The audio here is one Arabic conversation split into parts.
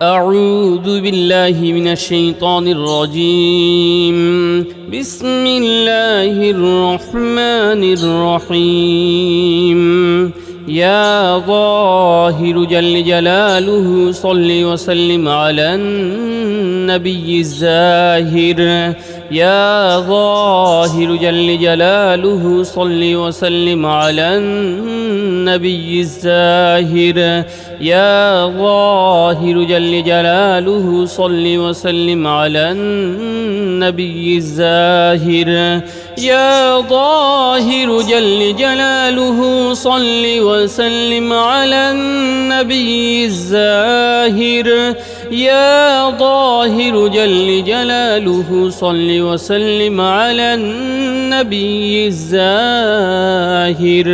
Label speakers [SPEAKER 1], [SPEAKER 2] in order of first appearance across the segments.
[SPEAKER 1] أعوذ بالله من الشيطان الرجيم بسم الله الرحمن الرحيم يا ظاهر جل جلاله صل وسلم على النبي الزاهر يا ظاهر جل جلاله صل وسلم على النبي الزاهر يا ظاهر جل جلاله صل وسلم على النبي الزاهر يا ظاهر جل جلاله صل وسلم على النبي الزاهر يا ظاهر جل جلاله صل وسلم على النبي الزاهر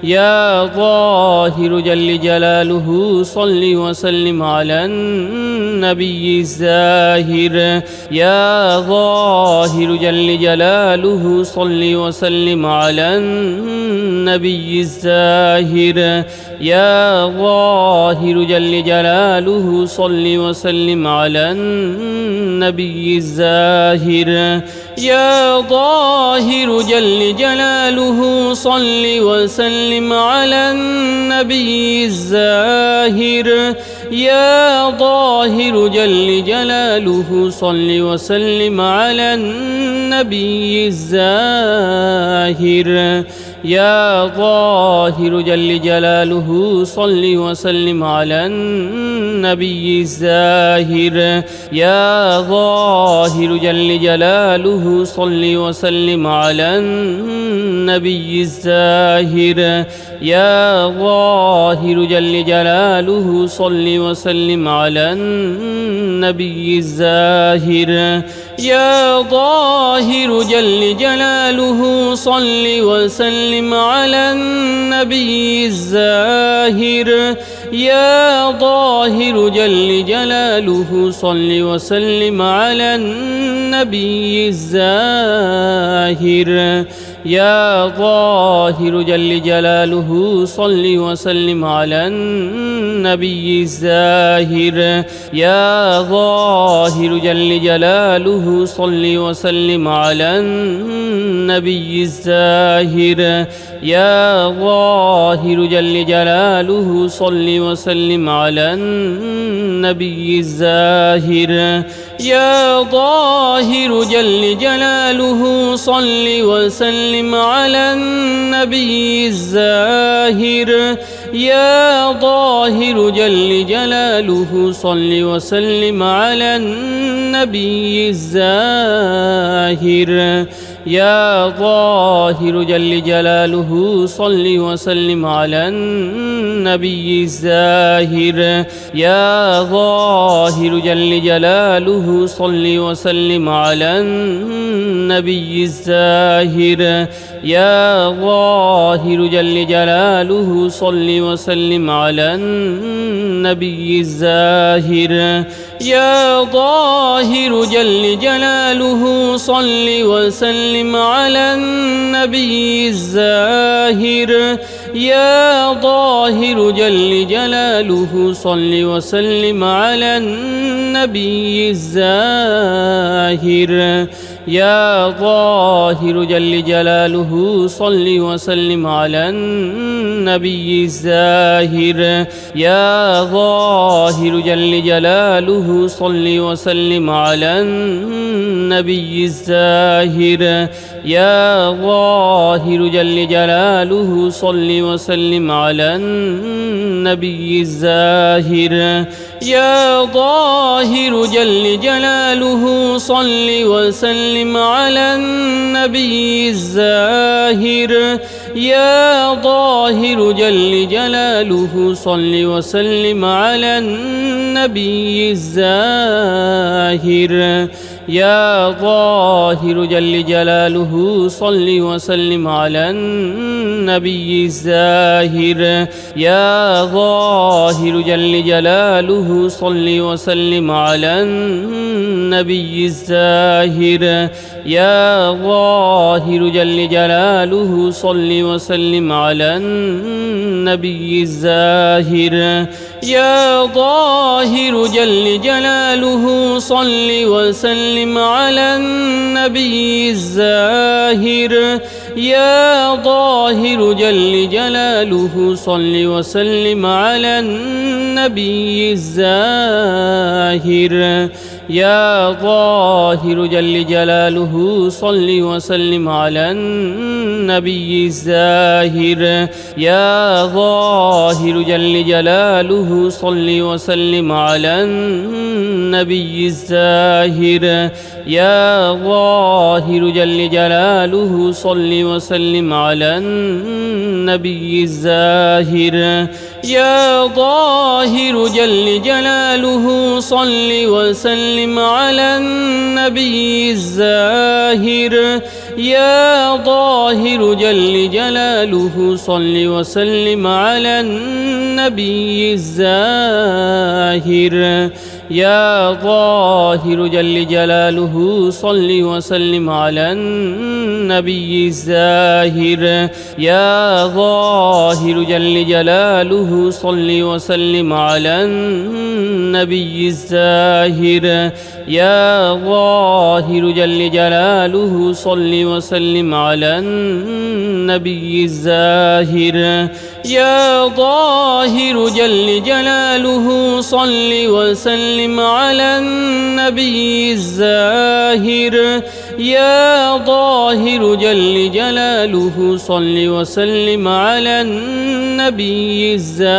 [SPEAKER 1] يا ظاهر جل جلاله صل وسلم على النبي الزاهر يا ظاهر جل جلاله صل وسلم على النبي الزاهر يا ظاهر جل جلاله صل وسلم على النبي الزاهر يا ظاهر جل جلاله صل وسلم على النبي الزاهر يا ظاهر جل جلاله صل وسلم على النبي الزاهر يا ظاهر جل جلاله صل وسلم على النبي الزاهر يا ظاهر جل جلاله صل وسلم على النبي الزاهر يا ظاهر جل جلاله صل وسلم على النبي الزاهر يا ظاهر جل جلاله صل وسلم على النبي الزاهر يا ظاهر جل جلاله صل وسلم على النبي الزاهر يا ظاهر جل جلاله صل وسلم على النبي الزاهر يا ظاهر جل جلاله صل وسلم على النبي الزاهر يا ظاهر جل جلاله صل وسلم على النبي الزاهر يا ظاهر جل جلاله صل وسلم على النبي الزاهر يا ظاهر جل جلاله صل وسلم على النبي الزاهر يا ظاهر جل جلاله صل وسلم على النبي الزاهر يا ظاهر جل جلاله صل وسلم على النبي الزاهر يا ظاهر جل جلاله صل وسلم على النبي الزاهر يا ظاهر جل جلاله صل وسلم على النبي الزاهر يا ظاهر جل جلاله صل وسلم على النبي الزاهر يا ظاهر جل جلاله صل وسلم على النبي الزاهر يا ظاهر جل جلاله صل وسلم على النبي الزاهر يا ظاهر جل جلاله صل وسلم على النبي الزاهر يا ظاهر جل جلاله صل وسلم على النبي الزاهر يا ظاهر جل جلاله صل وسلم على النبي الزاهر يا ظاهر جل جلاله صل وسلم على النبي الزاهر يا ظاهر جل جلاله جلاله صل وسلم على النبي الزاهر يا ظاهر جل جلاله صل وسلم على النبي الزاهر يا ظاهر جل جلاله صل وسلم على النبي الزاهر يا ظاهر جل جلاله صل وسلم على النبي الزاهر يا ظاهر جل جلاله صل وسلم على النبي الزاهر يا ظاهر جل جلاله صل وسلم على النبي الزاهر يا ظاهر جل جلاله صل وسلم على النبي الزاهر يا ظاهر جل جلاله صل وسلم على النبي الزاهر يا ظاهر جل جلاله صل وسلم على النبي الزاهر يا ظاهر جل جلاله صل وسلم على النبي الزاهر يا ظاهر جل جلاله صل وسلم على النبي الزاهر يا ظاهر جل جلاله صل وسلم على النبي الزاهر يا ظاهر جل جلاله صل وسلم على النبي الزاهر يا ظاهر جل جلاله صل وسلم على النبي الزاهر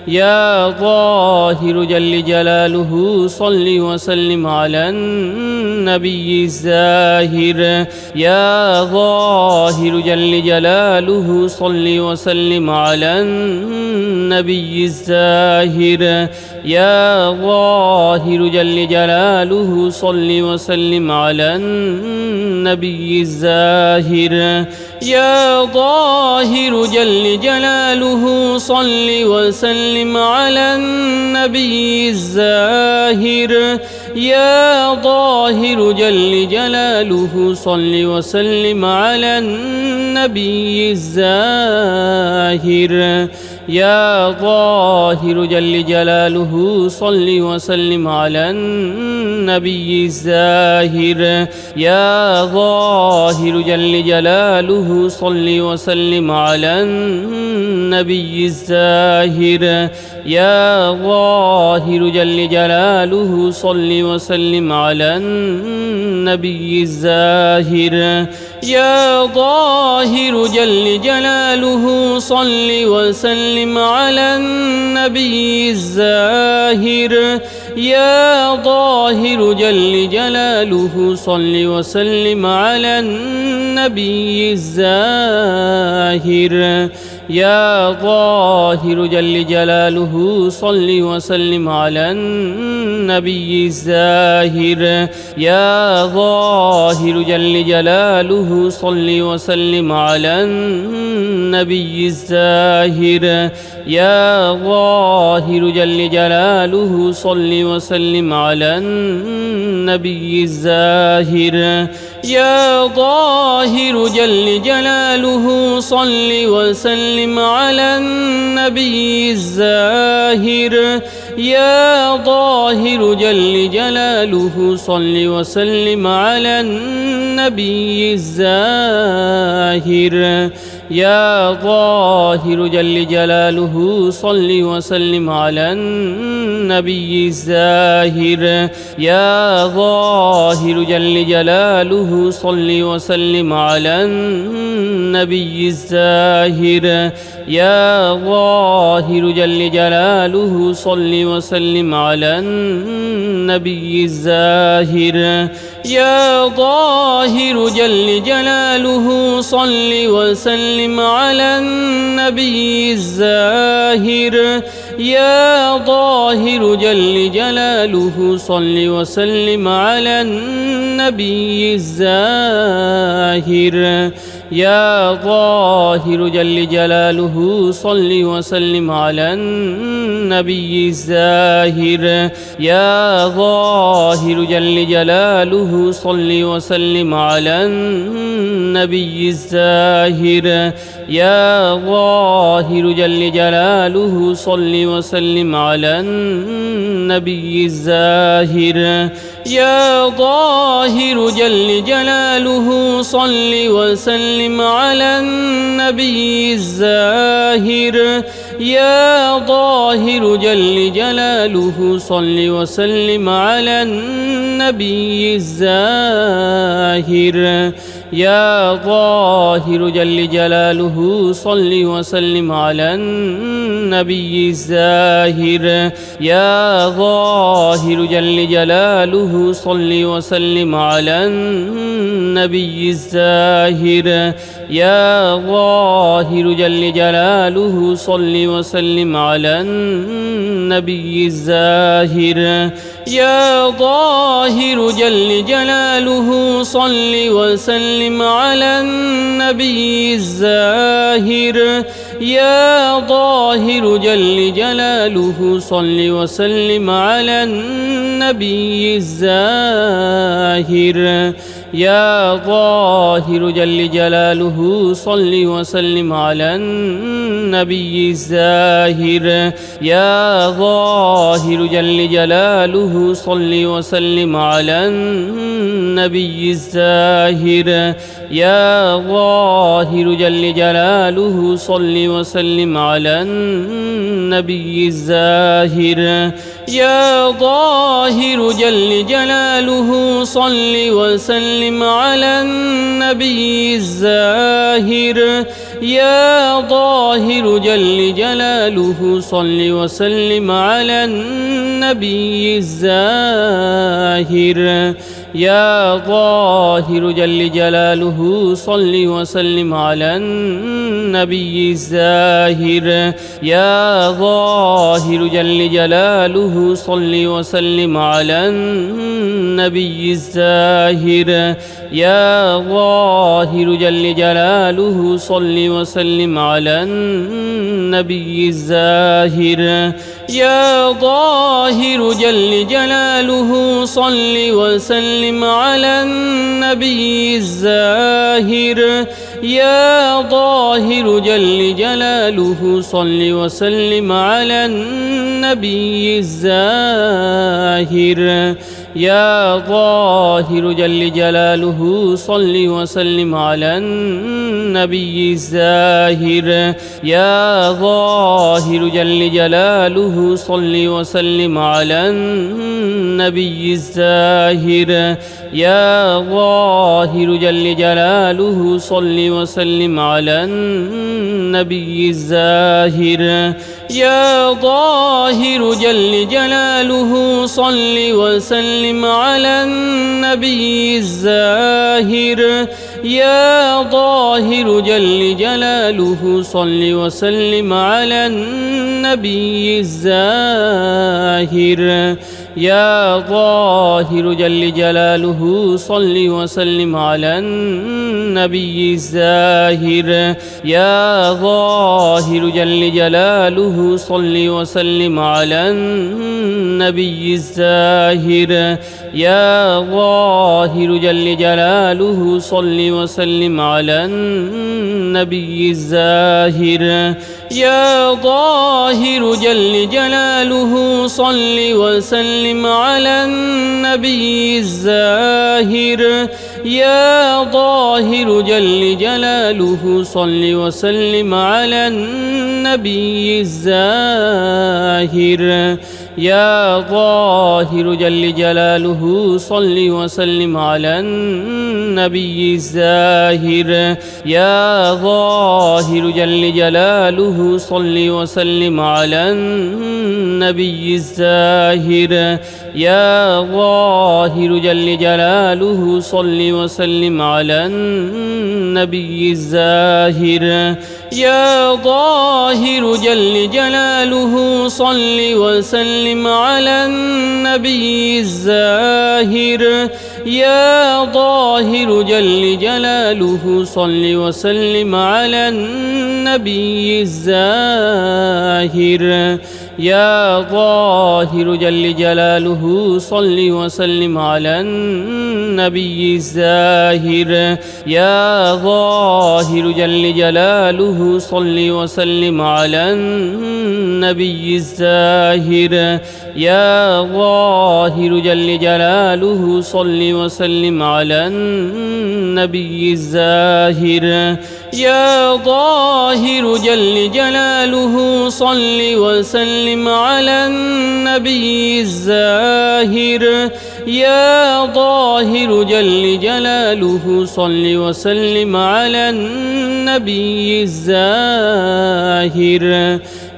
[SPEAKER 1] يا ظاهر جل جلاله صل وسلم على النبي الزاهر يا ظاهر جل جلاله صل وسلم على النبي الزاهر يا ظاهر جل جلاله صل وسلم على النبي الزاهر يا ظاهر جل جلاله صل وسلم على النبي الزاهر يا ظاهر جل جلاله صل وسلم على النبي الزاهر يا ظاهر جل جلاله صل وسلم على النبي الزاهر يا ظاهر جل جلاله صل وسلم على النبي الزاهر يا ظاهر جل جلاله صل وسلم على النبي الزاهر يا ظاهر جل جلاله صل وسلم على النبي الزاهر يا ظاهر جل جلاله صل وسلم على النبي الزاهر يا ظاهر جل جلاله صل وسلم على النبي الزاهر يا ظاهر جل جلاله صل وسلم على النبي الزاهر يا ظاهر جل جلاله صل وسلم على النبي الزاهر يا ظاهر جل جلاله صل وسلم على النبي الزاهر يا ظاهر جل جلاله صل وسلم على النبي الزاهر يا ظاهر جل جلاله صل وسلم على النبي الزاهر يا ظاهر جل جلاله صل وسلم على النبي الزاهر يا ظاهر جل جلاله صل وسلم على النبي الزاهر يا ظاهر جل جلاله صل وسلم على النبي الزاهر يا ظاهر جل جلاله صل وسلم على النبي الزاهر يا ظاهر جل جلاله صل وسلم على النبي الزاهر يا ظاهر جل جلاله صل وسلم على النبي الزاهر يا ظاهر جل جلاله صل وسلم على النبي الزاهر يا ظاهر جل جلاله صل وسلم على النبي الزاهر يا ظاهر جل جلاله صل وسلم على النبي الزاهر يا ظاهر جل جلاله صل وسلم على النبي الزاهر يا ظاهر جل جلاله صل وسلم على النبي الزاهر يا ظاهر جل جلاله صل وسلم على النبي الزاهر يا ظاهر جل جلاله صل وسلم على النبي الزاهر يا ظاهر جل جلاله صل وسلم على النبي الزاهر يا ظاهر جل جلاله صل وسلم على النبي الزاهر يا ظاهر جل جلاله صل وسلم على النبي الزاهر يا ظاهر جل جلاله صل وسلم على النبي الزاهر يا ظاهر جل جلاله صل وسلم على النبي الزاهر يا ظاهر جل جلاله صل وسلم على النبي الزاهر يا ظاهر جل جلاله صل وسلم على النبي الزاهر يا ظاهر جل جلاله صل وسلم على النبي الزاهر يا ظاهر جل جلاله صل وسلم على النبي الزاهر يا ظاهر جل جلاله صل وسلم على النبي الزاهر يا ظاهر جل جلاله صل وسلم على النبي الزاهر يا ظاهر جل جلاله صل وسلم على النبي الزاهر يا ظاهر جل جلاله صل وسلم على النبي الزاهر يا ظاهر جل جلاله صل وسلم على النبي الزاهر يا ظاهر جل جلاله صل وسلم على النبي الزاهر يا ظاهر جل جلاله صل وسلم على النبي الزاهر يا ظاهر جل جلاله صل وسلم على النبي الزاهر يا ظاهر جل جلاله صل وسلم على النبي الزاهر يا ظاهر جل جلاله صل وسلم على النبي الزاهر يا ظاهر جل جلاله صل وسلم على النبي الزاهر يا ظاهر جل جلاله صل وسلم على النبي الزاهر يا ظاهر جل جلاله صل وسلم على النبي الزاهر يا ظاهر جل جلاله صل وسلم على النبي الزاهر يا ظاهر جل جلاله صل وسلم على النبي الزاهر يا ظاهر جل جلاله صل وسلم على النبي الزاهر يا ظاهر جل جلاله صل وسلم على النبي الزاهر يا ظاهر جل جلاله صل وسلم على النبي الزاهر يا ظاهر جل جلاله صل وسلم على النبي الزاهر يا ظاهر جل جلاله صل وسلم على النبي الزاهر يا ظاهر جل جلاله صل وسلم على النبي الزاهر يا ظاهر جل جلاله صل وسلم على النبي الزاهر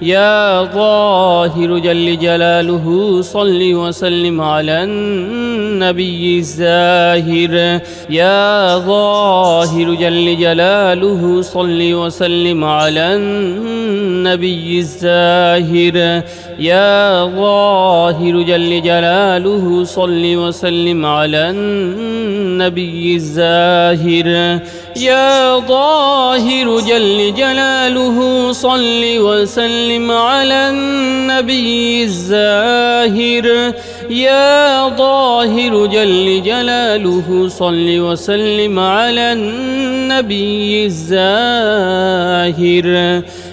[SPEAKER 1] يا ظاهر جل جلاله صل وسلم على النبي الزاهر يا ظاهر جل جلاله صل وسلم على النبي الزاهر يا ظاهر جل جلاله صل وسلم على النبي الزاهر يا ظاهر جل جلاله صل وسلم على النبي الزاهر يا ظاهر جل جلاله صل وسلم على النبي الزاهر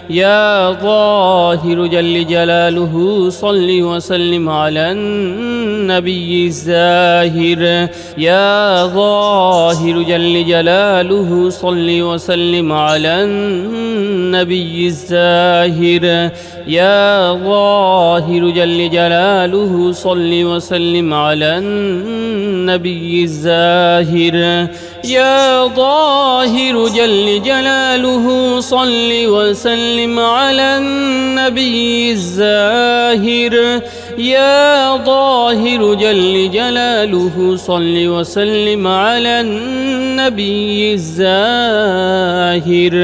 [SPEAKER 1] يا ظاهر جل جلاله صل وسلم على النبي الزاهر يا ظاهر جل جلاله صل وسلم على النبي الزاهر يا ظاهر جل جلاله صل وسلم على النبي الزاهر يا ظاهر جل جلاله صل وسلم على النبي الزاهر يا ظاهر جل جلاله صل وسلم على النبي الزاهر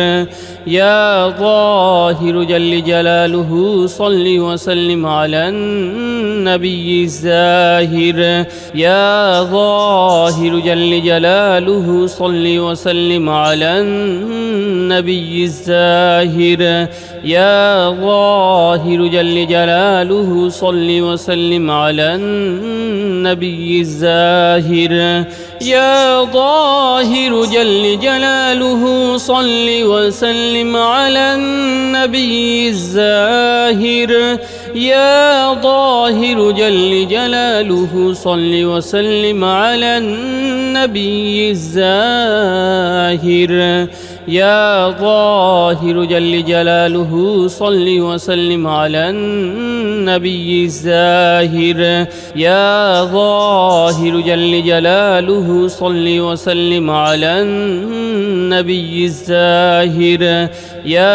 [SPEAKER 1] يا ظاهر جل جلاله صل وسلم على النبي الزاهر يا ظاهر جل جلاله صل وسلم على النبي الزاهر يا ظاهر جل جلاله صل وسلم على النبي الزاهر يا ظاهر جل جلاله صل وسلم على النبي الزاهر يا ظاهر جل جلاله صل وسلم على النبي الزاهر يا ظاهر جل جلاله صل وسلم على النبي الزاهر يا ظاهر جل جلاله صل وسلم على النبي الزاهر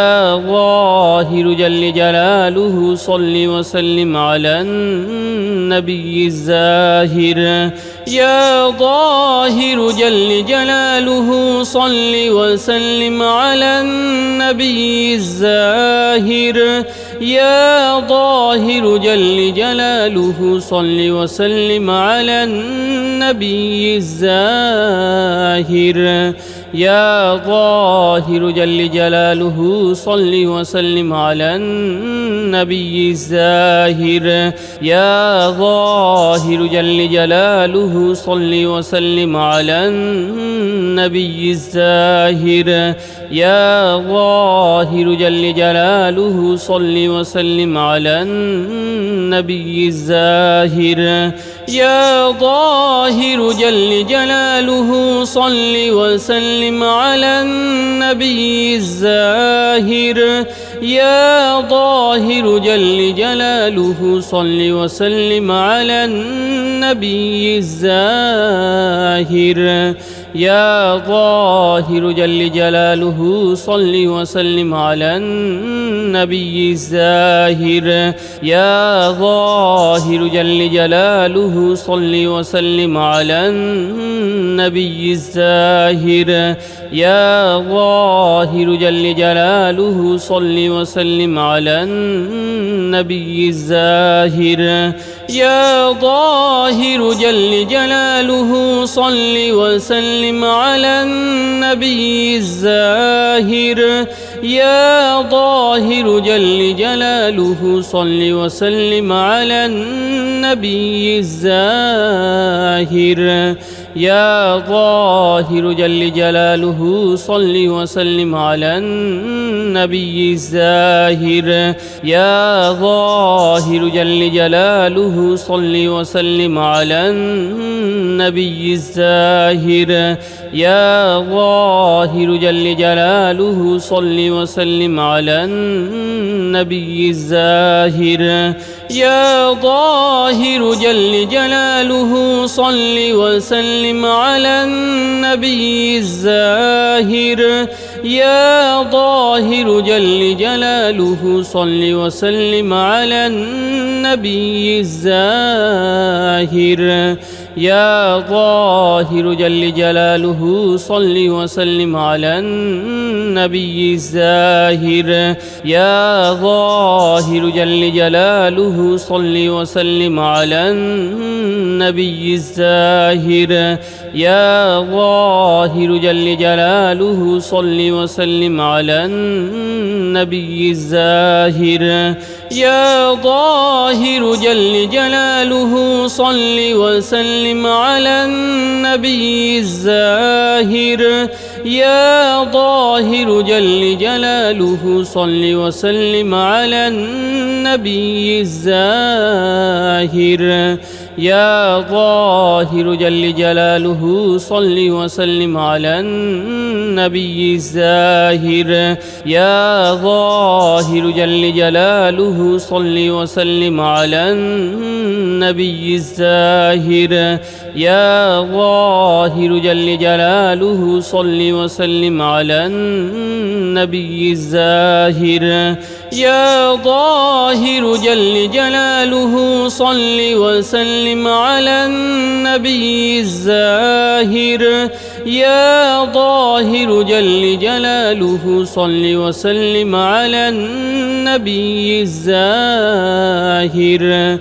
[SPEAKER 1] يا ظاهر جل جلاله صل وسلم على النبي الزاهر يا ظاهر جل جلاله صل وسلم على النبي الزاهر يا ظاهر جل جلاله صل وسلم على النبي الزاهر يا ظاهر جل جلاله صل وسلم على النبي الزاهر يا ظاهر جل جلاله صل وسلم على النبي الزاهر يا ظاهر جل جلاله صل وسلم على النبي الزاهر يا ظاهر جل جلاله صل وسلم على النبي الزاهر يا ظاهر جل جلاله صل وسلم على النبي الزاهر يا ظاهر جل جلاله صل وسلم على النبي الزاهر يا ظاهر جل جلاله صل وسلم على النبي الزاهر يا ظاهر جل جلاله صل وسلم على النبي الزاهر يا ظاهر جل جلاله صل وسلم على النبي الزاهر يا ظاهر جل جلاله صل وسلم على النبي الزاهر يا ظاهر جل جلاله صل وسلم على النبي الزاهر يا ظاهر جل جلاله صل وسلم على النبي الزاهر يا ظاهر جل جلاله صل وسلم على النبي الزاهر يا ظاهر جل جلاله صل وسلم على النبي الزاهر يا ظاهر جل جلاله صل وسلم على النبي الزاهر يا ظاهر جل جلاله صل وسلم على النبي الزاهر يا ظاهر جل جلاله صل وسلم على النبي الزاهر يا ظاهر جل جلاله صل وسلم على النبي الزاهر يا ظاهر جل جلاله صل وسلم على النبي الزاهر يا ظاهر جل جلاله صل وسلم على النبي الزاهر يا ظاهر جل جلاله صل وسلم على النبي الزاهر يا ظاهر جل جلاله صل وسلم على النبي الزاهر يا ظاهر جل جلاله صل وسلم على النبي الزاهر يا ظاهر جل جلاله صل وسلم على النبي الزاهر يا ظاهر جل جلاله صل وسلم على النبي الزاهر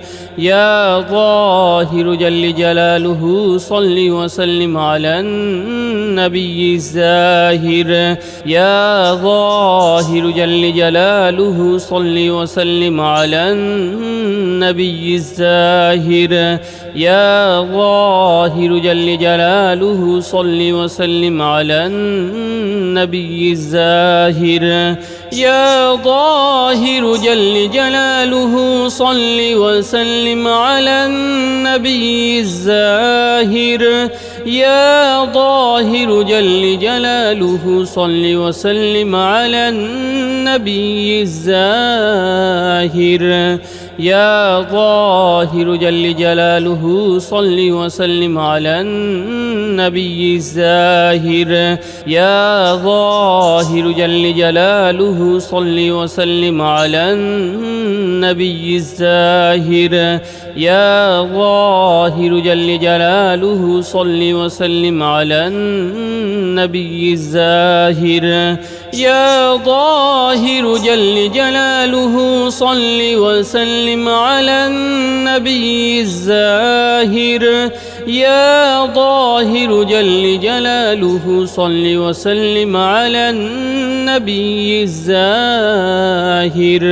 [SPEAKER 1] يا ظاهر جل جلاله صل وسلم على النبي الزاهر يا ظاهر جل جلاله صل وسلم على النبي الزاهر يا ظاهر جل جلاله صل وسلم على النبي الزاهر يا ظاهر جل جلاله صل وسلم على النبي الزاهر يا ظاهر جل جلاله صل وسلم على النبي الزاهر يا ظاهر جل جلاله صل وسلم على النبي الزاهر يا ظاهر جل جلاله صل وسلم على النبي الزاهر يا ظاهر جل جلاله صل وسلم على النبي الزاهر يا ظاهر جل جلاله صل وسلم على النبي الزاهر يا ظاهر جل جلاله صل وسلم على النبي الزاهر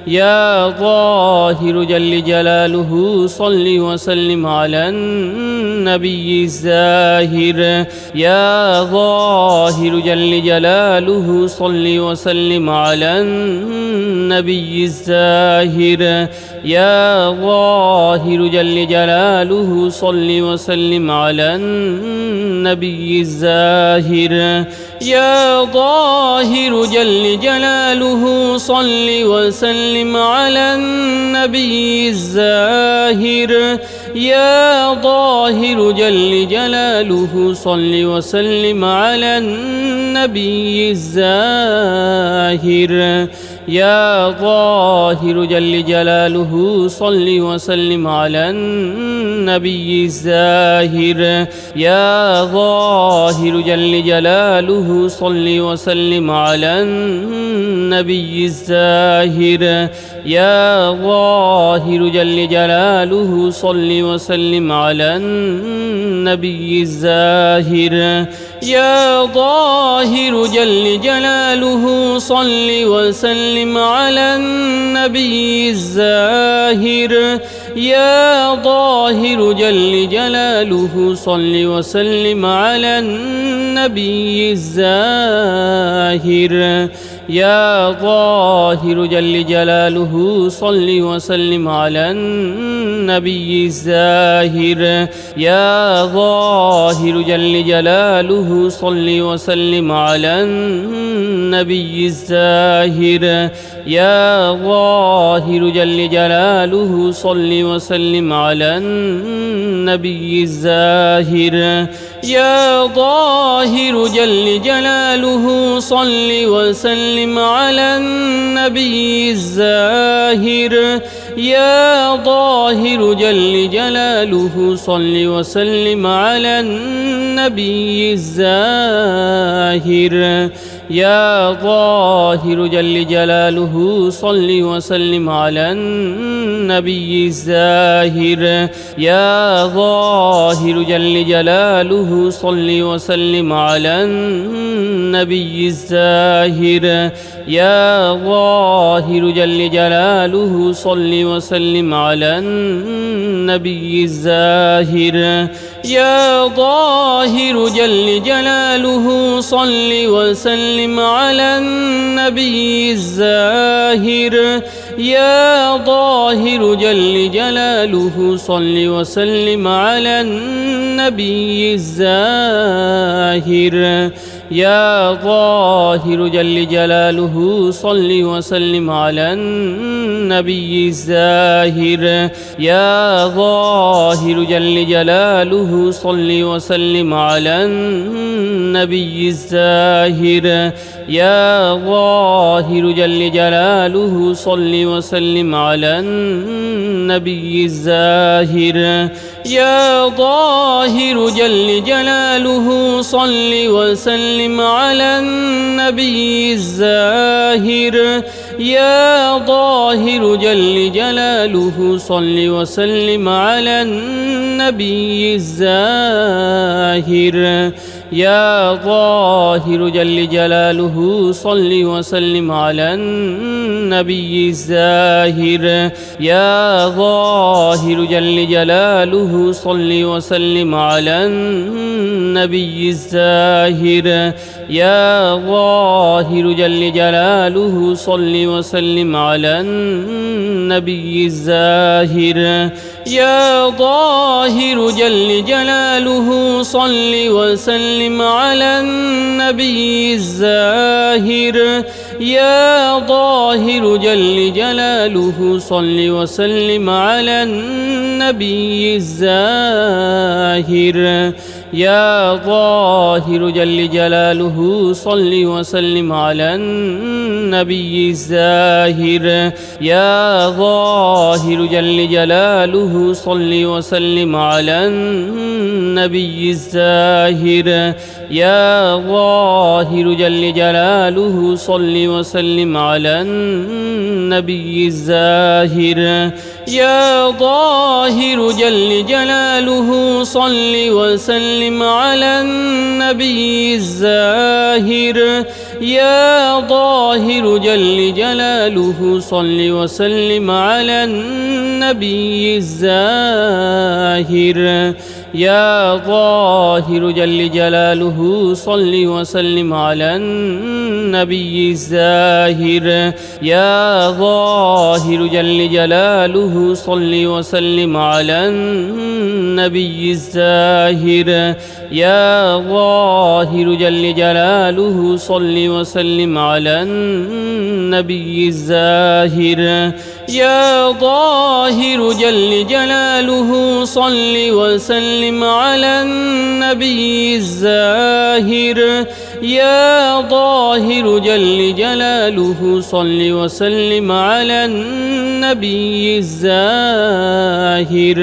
[SPEAKER 1] يا ظاهر جل جلاله صل وسلم على النبي الزاهر يا ظاهر جل جلاله صل وسلم على النبي الزاهر يا ظاهر جل جلاله صل وسلم على النبي الزاهر يا ظاهر جل جلاله صل وسلم وسلم على النبي الزاهر يا ظاهر جل جلاله صل وسلم على النبي الزاهر يا ظاهر جل جلاله صل وسلم على النبي الزاهر يا ظاهر جل جلاله صل وسلم على النبي الزاهر يا ظاهر جل جلاله صل وسلم على النبي الزاهر يا ظاهر جل جلاله صل وسلم على النبي الزاهر يا ظاهر جل جلاله صل وسلم على النبي الزاهر يا ظاهر جل جلاله صل وسلم على النبي الزاهر يا ظاهر جل جلاله صل وسلم على النبي الزاهر يا ظاهر جل جلاله صل وسلم على النبي الزاهر يا ظاهر جل جلاله صل وسلم على النبي الزاهر يا ظاهر جل جلاله صل وسلم على النبي الزاهر يا ظاهر جل جلاله صل وسلم على النبي الزاهر يا ظاهر جل جلاله صل وسلم على النبي الزاهر يا ظاهر جل جلاله صل وسلم على النبي الزاهر يا ظاهر جل جلاله صل وسلم على النبي الزاهر يا ظاهر جل جلاله صل وسلم على النبي الزاهر يا ظاهر جل جلاله صل وسلم على النبي الزاهر يا ظاهر جل جلاله صل وسلم على النبي الزاهر يا ظاهر جل جلاله صل وسلم على النبي الزاهر يا ظاهر جل جلاله صل وسلم على النبي الزاهر يا ظاهر جل جلاله صل وسلم على النبي الزاهر يا ظاهر جل جلاله صل وسلم على النبي الزاهر يا ظاهر جل جلاله صل وسلم على النبي الزاهر يا ظاهر جل جلاله صل وسلم على النبي الزاهر يا ظاهر جل جلاله صل وسلم على النبي الزاهر يا ظاهر جل جلاله صل وسلم على النبي الزاهر يا ظاهر جل جلاله صل وسلم على النبي الزاهر يا ظاهر جل جلاله صل وسلم على النبي الزاهر يا ظاهر جل جلاله صل وسلم على النبي الزاهر يا ظاهر جل جلاله صل وسلم على النبي الزاهر يا ظاهر جل جلاله صل وسلم على النبي الزاهر يا ظاهر جل جلاله صل وسلم على النبي الزاهر يا ظاهر جل جلاله صل وسلم على النبي الزاهر يا ظاهر جل جلاله صل وسلم على النبي الزاهر يا ظاهر جل جلاله صل وسلم على النبي الزاهر يا ظاهر جل جلاله صل وسلم على النبي الزاهر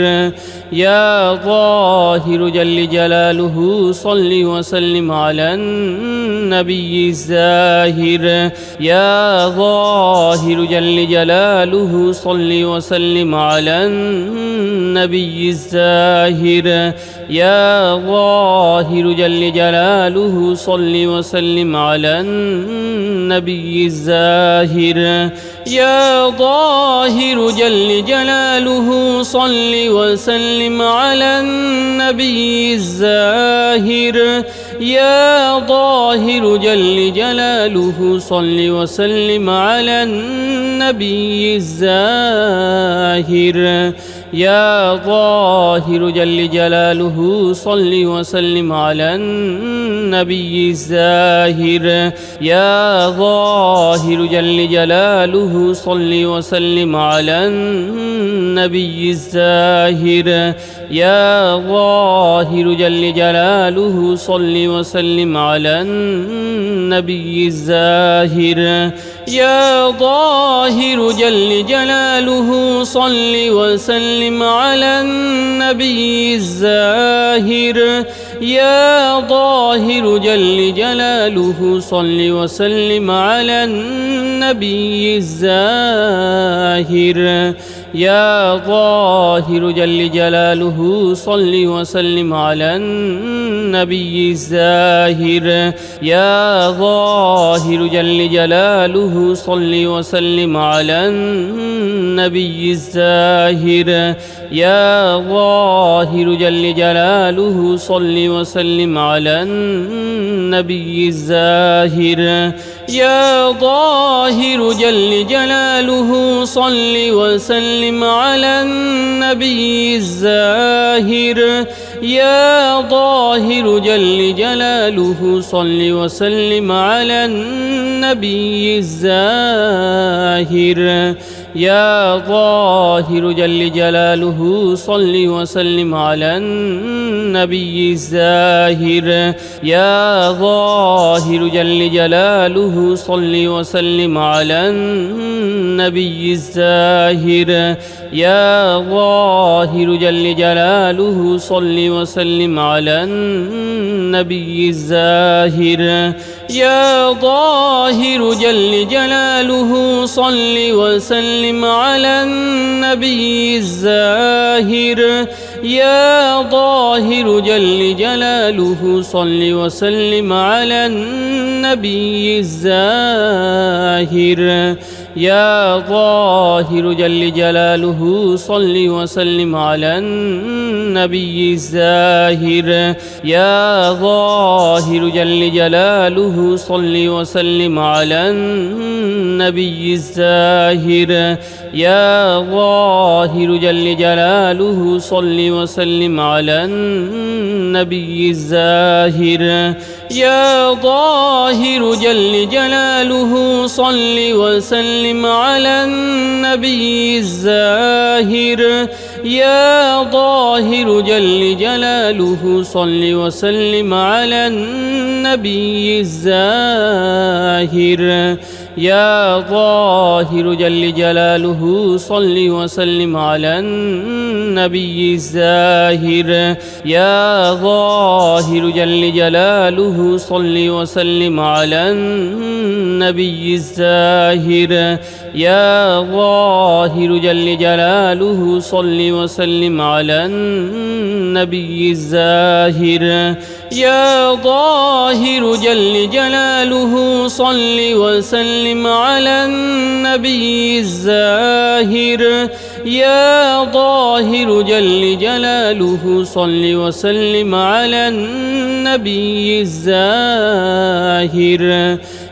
[SPEAKER 1] يا ظاهر جل جلاله صل وسلم على النبي الزاهر يا ظاهر جل جلاله صل وسلم على النبي الزاهر يا ظاهر جل جلاله صل وسلم على النبي الزاهر يا ظاهر جل جلاله صل وسلم على النبي الزاهر يا ظاهر جل جلاله صل وسلم على النبي الزاهر يا ظاهر جل جلاله صل وسلم على النبي الزاهر يا ظاهر جل جلاله صل وسلم على النبي الزاهر يا ظاهر جل جلاله صل وسلم على النبي الزاهر يا ظاهر جل جلاله صل وسلم على النبي الزاهر يا ظاهر جل جلاله صل وسلم على النبي الزاهر يا ظاهر جل جلاله صل وسلم على النبي الزاهر يا ظاهر جل جلاله صل وسلم على النبي الزاهر يا ظاهر جل جلاله صل وسلم على النبي الزاهر يا ظاهر جل جلاله صل وسلم على النبي الزاهر يا ظاهر جل جلاله صل وسلم على النبي الزاهر يا ظاهر جل جلاله صل وسلم على النبي الزاهر يا ظاهر جل جلاله صل وسلم على النبي الزاهر يا ظاهر جل جلاله صل وسلم على النبي الزاهر يا ظاهر جل جلاله صل وسلم على النبي الزاهر يا ظاهر جل جلاله صل وسلم على النبي الزاهر يا ظاهر جل جلاله صل وسلم على النبي الزاهر يا ظاهر جل جلاله صل وسلم على النبي الزاهر يا ظاهر جل جلاله صل وسلم على النبي الزاهر يا ظاهر جل جلاله صل وسلم على النبي الزاهر يا ظاهر جل جلاله صل وسلم على النبي الزاهر يا ظاهر جل جلاله صل وسلم على النبي الزاهر يا ظاهر جل جلاله صل وسلم على النبي الزاهر يا ظاهر جل جلاله صل وسلم على النبي الزاهر يا ظاهر جل جلاله صل وسلم على النبي الزاهر يا ظاهر جل جلاله صل وسلم على النبي الزاهر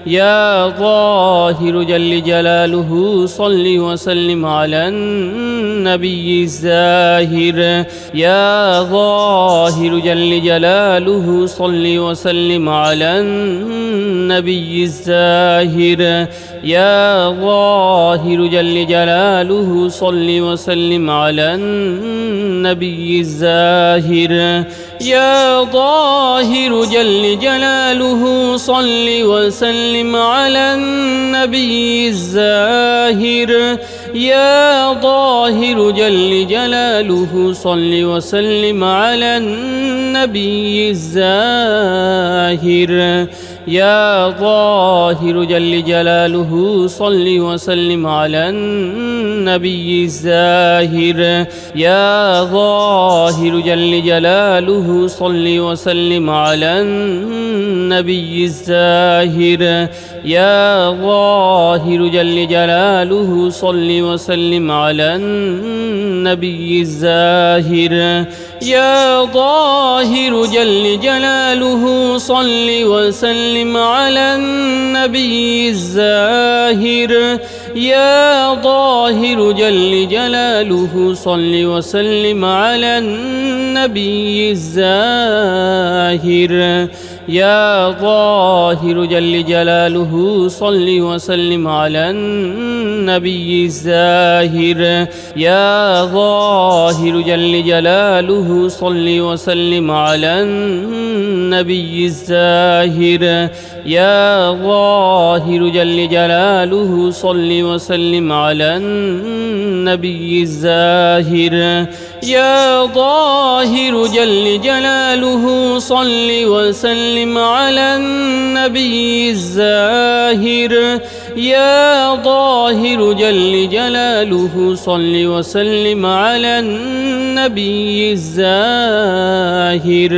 [SPEAKER 1] يا ظاهر جل جلاله صل وسلم على النبي الزاهر يا ظاهر جل جلاله صل وسلم على النبي الزاهر يا ظاهر جل جلاله صل وسلم على النبي الزاهر يا ظاهر جل جلاله صل وسلم على النبي الزاهر يا ظاهر جل جلاله صل وسلم على النبي الزاهر يا ظاهر جل جلاله صل وسلم على النبي الزاهر يا ظاهر جل جلاله صل وسلم على النبي الزاهر يا ظاهر جل جلاله صل وسلم على النبي الزاهر يا ظاهر جل جلاله صل وسلم على النبي الزاهر يا ظاهر جل جلاله صل وسلم على النبي الزاهر يا ظاهر جل جلاله صل وسلم على النبي الزاهر يا ظاهر جل جلاله صل وسلم على النبي الزاهر يا ظاهر جل جلاله صل وسلم على النبي الزاهر يا ظاهر جل جلاله صل وسلم على النبي الزاهر يا ظاهر جل جلاله صل وسلم على النبي الزاهر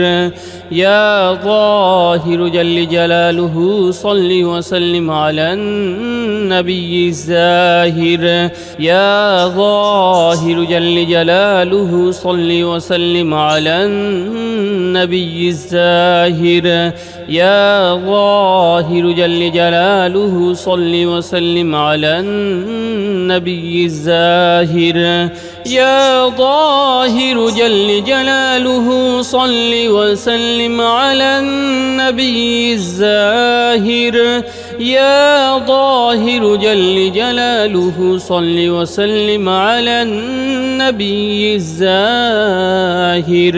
[SPEAKER 1] يا ظاهر جل جلاله صل وسلم على النبي الزاهر يا ظاهر جل جلاله صل وسلم على النبي الزاهر يا ظاهر جل جلاله صل وسلم على النبي الزاهر يا ظاهر جل جلاله صل وسلم على النبي الزاهر يا ظاهر جل جلاله صل وسلم على النبي الزاهر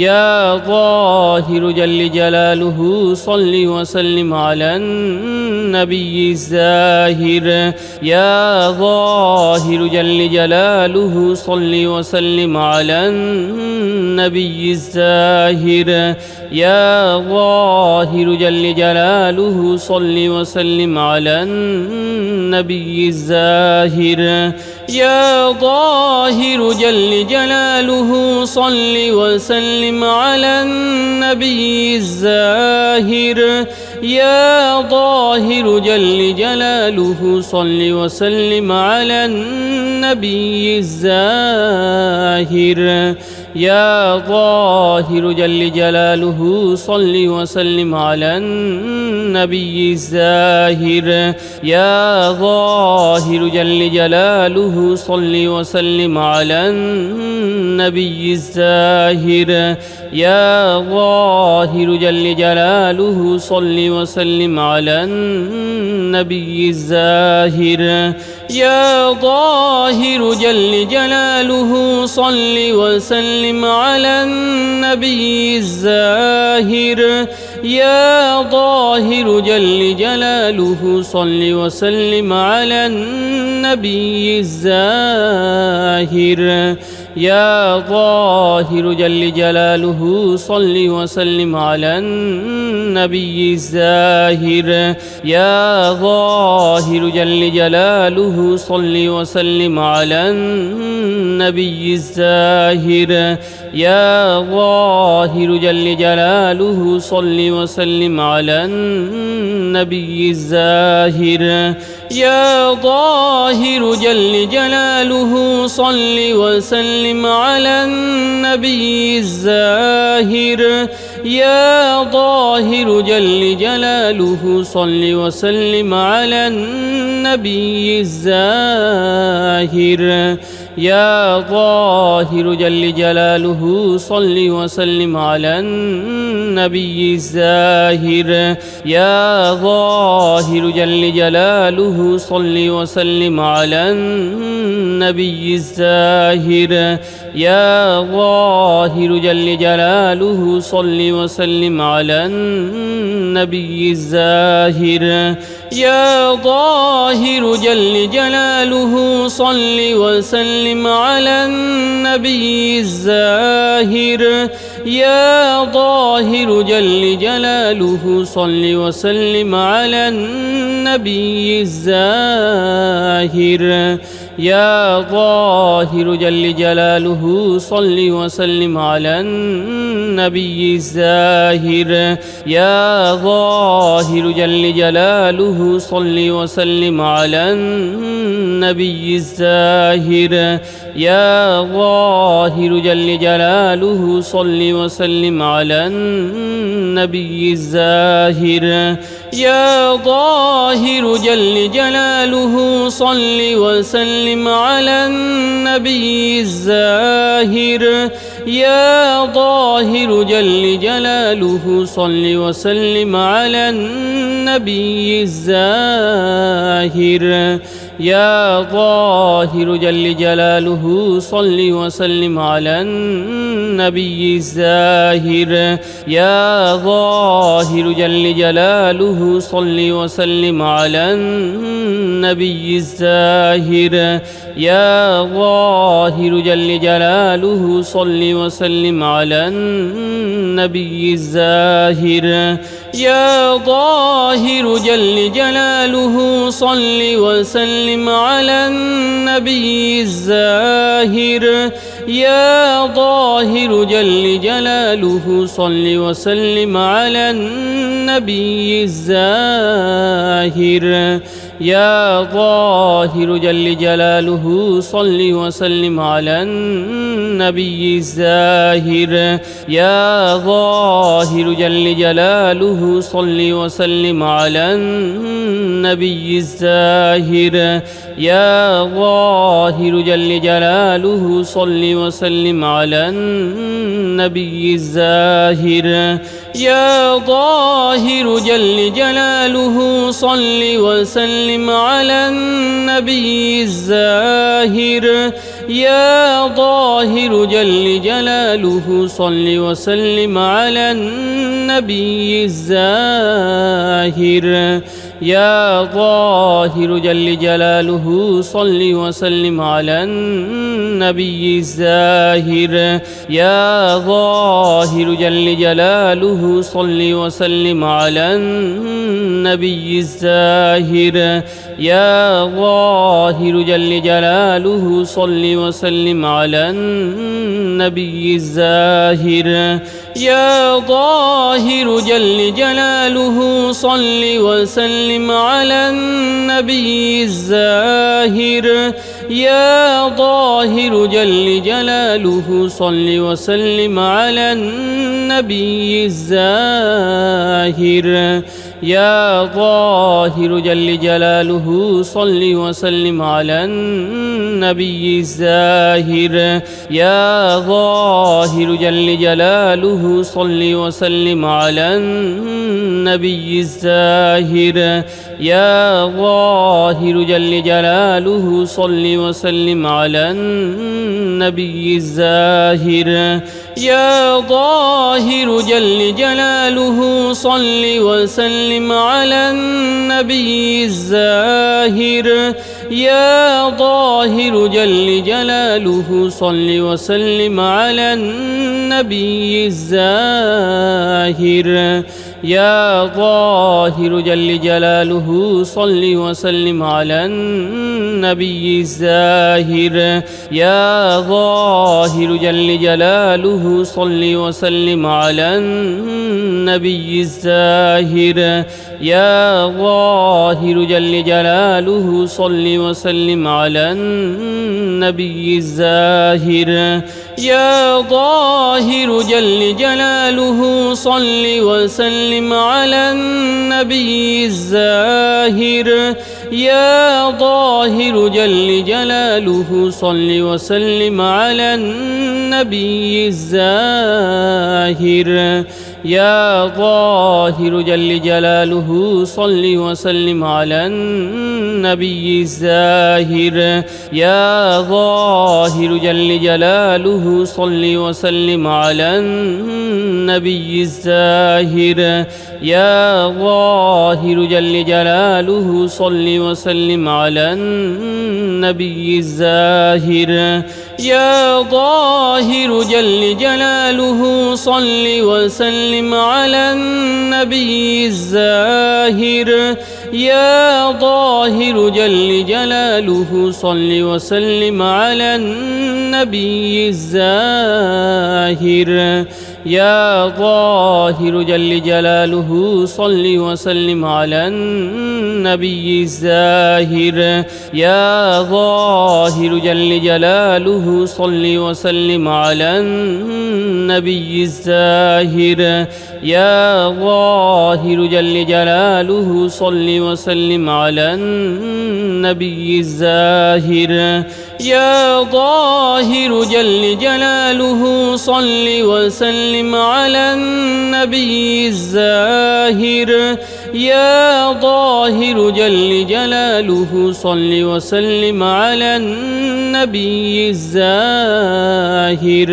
[SPEAKER 1] يا ظاهر جل جلاله صل وسلم على النبي الزاهر يا ظاهر جل جلاله صل وسلم على النبي الزاهر يا ظاهر جل جلاله صل وسلم على النبي الزاهر يا ظاهر جل جلاله صل وسلم على النبي الزاهر يا ظاهر جل جلاله صل وسلم على النبي الزاهر يا ظاهر جل جلاله صل وسلم على النبي الزاهر يا ظاهر جل جلاله صل وسلم على النبي الزاهر يا ظاهر جل جلاله صل وسلم على النبي الزاهر يا ظاهر جل جلاله صل وسلم على النبي الزاهر يا ظاهر جل جلاله صل وسلم على النبي الزاهر يا ظاهر جل جلاله صل وسلم على النبي الزاهر يا ظاهر جل جلاله صل وسلم على النبي الزاهر يا ظاهر جل جلاله صل وسلم على النبي الزاهر يا ظاهر جل جلاله صل وسلم على النبي الزاهر يا ظاهر جل جلاله صل وسلم على النبي الزاهر يا ظاهر جل جلاله صل وسلم على النبي الزاهر يا ظاهر جل جلاله صل وسلم على النبي الزاهر يا ظاهر جل جلاله صل وسلم على النبي الزاهر يا ظاهر جل جلاله صل وسلم على النبي الزاهر يا ظاهر جل جلاله صل وسلم على النبي الزاهر يا ظاهر جل جلاله صل وسلم على النبي الزاهر يا ظاهر جل جلاله صل وسلم على النبي الزاهر يا ظاهر جل جلاله صل وسلم على النبي الزاهر يا ظاهر جل جلاله صل وسلم على النبي الزاهر يا ظاهر جل جلاله صل وسلم على النبي الزاهر يا ظاهر جل جلاله صل وسلم على النبي الزاهر يا ظاهر جل جلاله صل وسلم على النبي الزاهر يا ظاهر جل جلاله صل وسلم على النبي الزاهر يا ظاهر جل جلاله صل وسلم على النبي الزاهر يا ظاهر جل جلاله صل وسلم على النبي الزاهر يا ظاهر جل جلاله صل وسلم على النبي الزاهر يا ظاهر جل جلاله صل وسلم على النبي الزاهر يا ظاهر جل جلاله صل وسلم على النبي الزاهر يا ظاهر جل جلاله صل وسلم على النبي الزاهر يا ظاهر جل جلاله صل وسلم على النبي الزاهر يا ظاهر جل جلاله صل وسلم على النبي الزاهر يا ظاهر جل جلاله صل وسلم على النبي الزاهر يا ظاهر جل جلاله صل وسلم على النبي الزاهر يا ظاهر جل جلاله صل وسلم على النبي الزاهر يا ظاهر جل جلاله صل وسلم على النبي الزاهر يا ظاهر جل جلاله صل وسلم على النبي الزاهر يا ظاهر جل جلاله صل وسلم على النبي الزاهر يا ظاهر جل جلاله صل وسلم على النبي الزاهر يا ظاهر جل جلاله صل وسلم على النبي الزاهر يا ظاهر جل جلاله صل وسلم على النبي الزاهر يا ظاهر جل جلاله صل وسلم على النبي الزاهر يا ظاهر جل جلاله صل وسلم على النبي الزاهر يا ظاهر جل جلاله صل وسلم على النبي الزاهر يا ظاهر جل جلاله صل وسلم على النبي الزاهر يا ظاهر جل جلاله صل وسلم على النبي الزاهر يا ظاهر جل جلاله صل وسلم على النبي الزاهر يا ظاهر جل جلاله صل وسلم على النبي الزاهر يا ظاهر جل جلاله صل وسلم على النبي الزاهر يا ظاهر جل جلاله صل وسلم على النبي الزاهر يا ظاهر جل جلاله صل وسلم على النبي الزاهر يا ظاهر جل جلاله صل وسلم على النبي الزاهر يا ظاهر جل جلاله صل وسلم على النبي الزاهر يا ظاهر جل جلاله صل وسلم على النبي الزاهر يا ظاهر جل جلاله صل وسلم على النبي الزاهر يا ظاهر جل جلاله صل وسلم على النبي الزاهر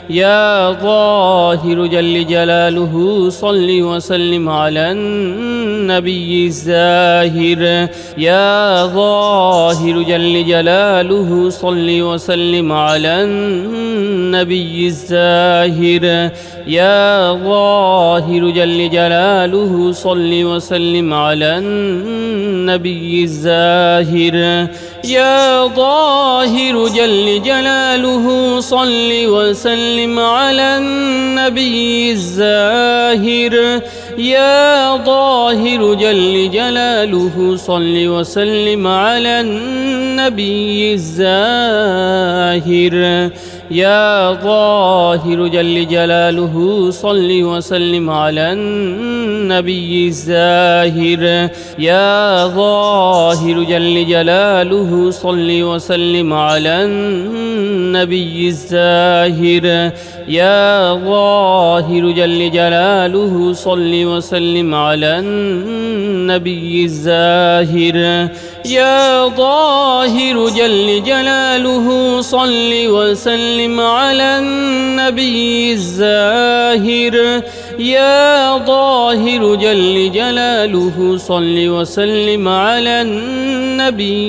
[SPEAKER 1] يا ظاهر جل جلاله صل وسلم على النبي الزاهر يا ظاهر جل جلاله صل وسلم على النبي الزاهر يا ظاهر جل جلاله صل وسلم على النبي الزاهر يا ظاهر جل جلاله صل وسلم على النبي الزاهر يا ظاهر جل جلاله صل وسلم على النبي الزاهر يا ظاهر جل جلاله صل وسلم على النبي الزاهر يا ظاهر جل جلاله صل وسلم على النبي الزاهر يا ظاهر جل جلاله صل وسلم على النبي الزاهر يا ظاهر جل جلاله صل وسلم على النبي الزاهر يا ظاهر جل جلاله صل وسلم على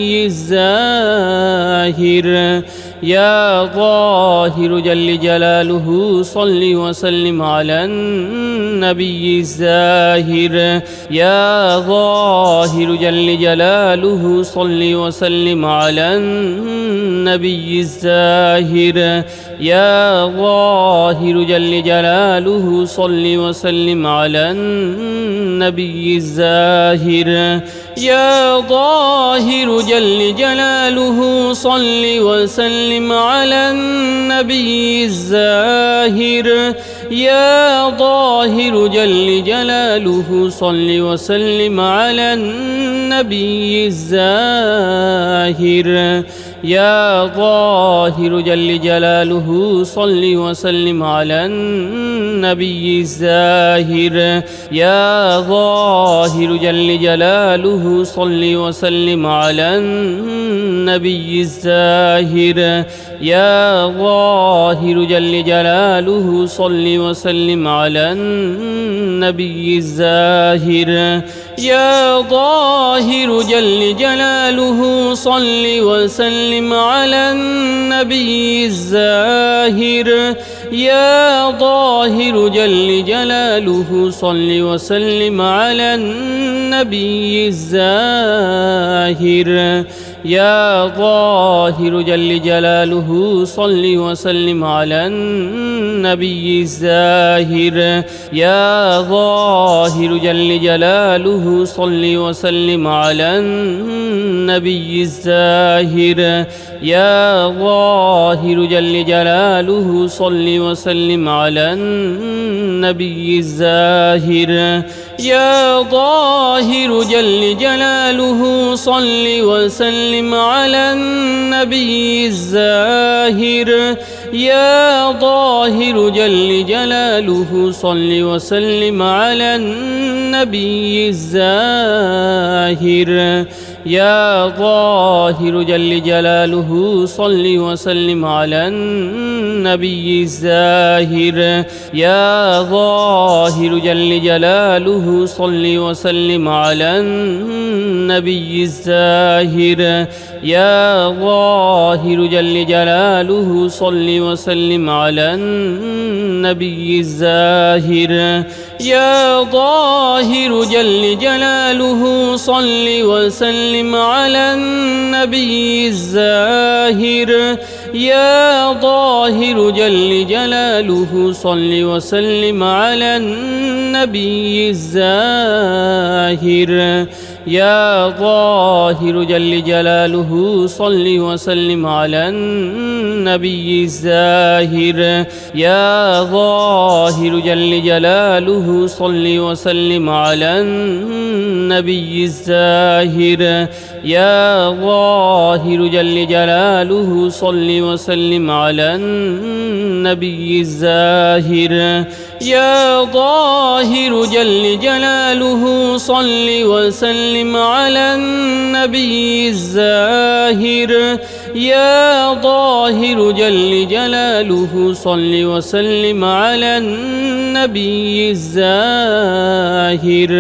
[SPEAKER 1] النبي الزاهر يا ظاهر جل جلاله صل وسلم على النبي الزاهر يا ظاهر جل جلاله صل وسلم على النبي الزاهر يا ظاهر جل جلاله صل وسلم على النبي الزاهر يا ظاهر جل جلاله صل وسلم على النبي الزاهر يا ظاهر جل جلاله صل وسلم على النبي الزاهر يا ظاهر جل جلاله صل وسلم على النبي الزاهر يا ظاهر جل جلاله صل وسلم على النبي الزاهر يا ظاهر جل جلاله صل وسلم على النبي الزاهر يا ظاهر جل جلاله صل وسلم على النبي الزاهر يا ظاهر جل جلاله صل وسلم على النبي الزاهر يا ظاهر جل جلاله صل وسلم على النبي الزاهر يا ظاهر جل جلاله صل وسلم على النبي الزاهر يا ظاهر جل جلاله صل وسلم على النبي الزاهر يا ظاهر جل جلاله صل وسلم على النبي الزاهر يا ظاهر جل جلاله صل وسلم على النبي الزاهر يا ظاهر جل جلاله صل وسلم على النبي الزاهر يا ظاهر جل جلاله صل وسلم على النبي الزاهر يا ظاهر جل جلاله صل وسلم على النبي الزاهر يا ظاهر جل جلاله صل وسلم على النبي الزاهر يا ظاهر جل جلاله صل وسلم على النبي الزاهر يا ظاهر جل جلاله صل وسلم على النبي الزاهر يا ظاهر جل جلاله صل وسلم على النبي الزاهر يا ظاهر جل جلاله صل وسلم على النبي الزاهر يا ظاهر جل جلاله صل وسلم على النبي الزاهر يا ظاهر جل جلاله صل وسلم على النبي الزاهر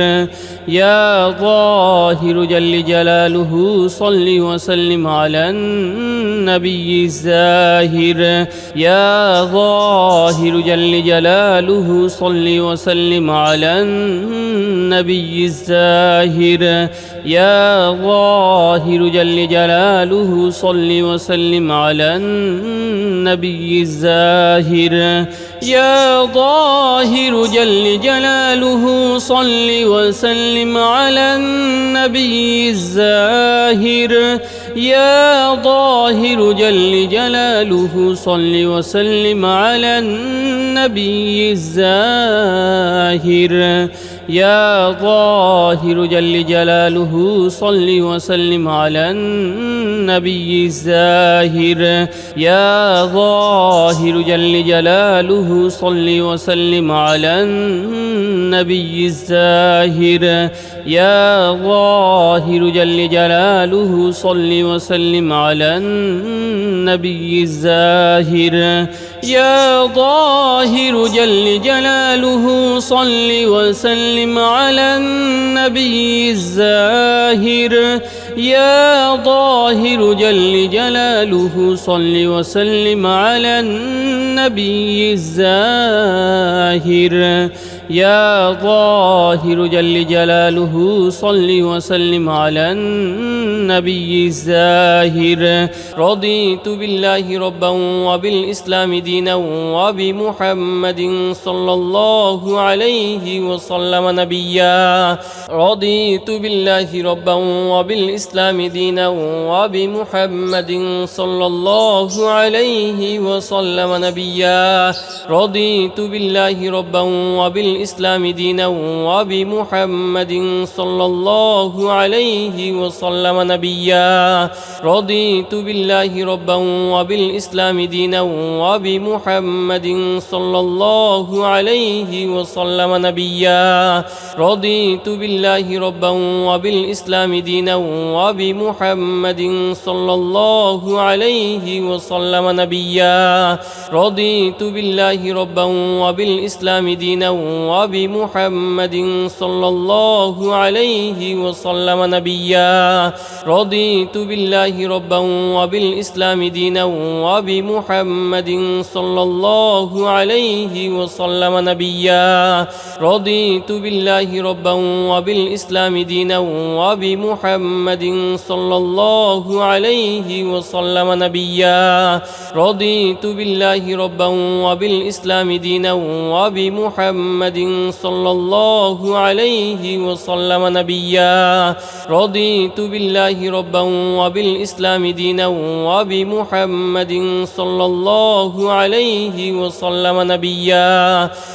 [SPEAKER 1] يا ظاهر جل جلاله صل وسلم على النبي الزاهر يا ظاهر جل جلاله صل وسلم على النبي الزاهر يا ظاهر جل جلاله صل وسلم على النبي الزاهر يا ظاهر جل جلاله صل وسلم على النبي الزاهر يا ظاهر جل جلاله صل وسلم على النبي الزاهر يا ظاهر جل جلاله صل وسلم على النبي الزاهر يا ظاهر جل جلاله صل وسلم على النبي الزاهر يا ظاهر جل جلاله صل وسلم على النبي الزاهر يا ظاهر جل جلاله صل وسلم على النبي الزاهر يا ظاهر جل جلاله صل وسلم على النبي الزاهر يا ظاهر جل جلاله صل وسلم على النبي الزاهر رضيت بالله ربا وبالإسلام دينا وبمحمد صلى الله عليه وسلم نبيا رضيت بالله ربا وبالإسلام دينا وبمحمد صلى الله عليه وسلم نبيا رضيت بالله ربا وبالإسلام دينا وبمحمد صلى الله عليه وسلم نبيا رضيت بالله ربا وبالإسلام دينا وبمحمد صلى الله عليه وسلم نبيا رضيت بالله ربا وبالإسلام دينا وبمحمد صلى الله عليه وسلم نبيا رضيت بالله ربا وبالإسلام دينا وبمحمد صلى الله عليه وسلم نبيا رضيت بالله ربا وبالإسلام دينا وبمحمد صلى الله عليه وسلم نبيا رضيت بالله ربا وبالإسلام دينا وبمحمد صلى الله عليه وسلم نبيا رضيت بالله ربا وبالإسلام دينا وبمحمد صلى الله عليه وسلم نبيا رضيت بالله ربا وبالإسلام دينا وبمحمد صلى الله عليه وسلم نبيا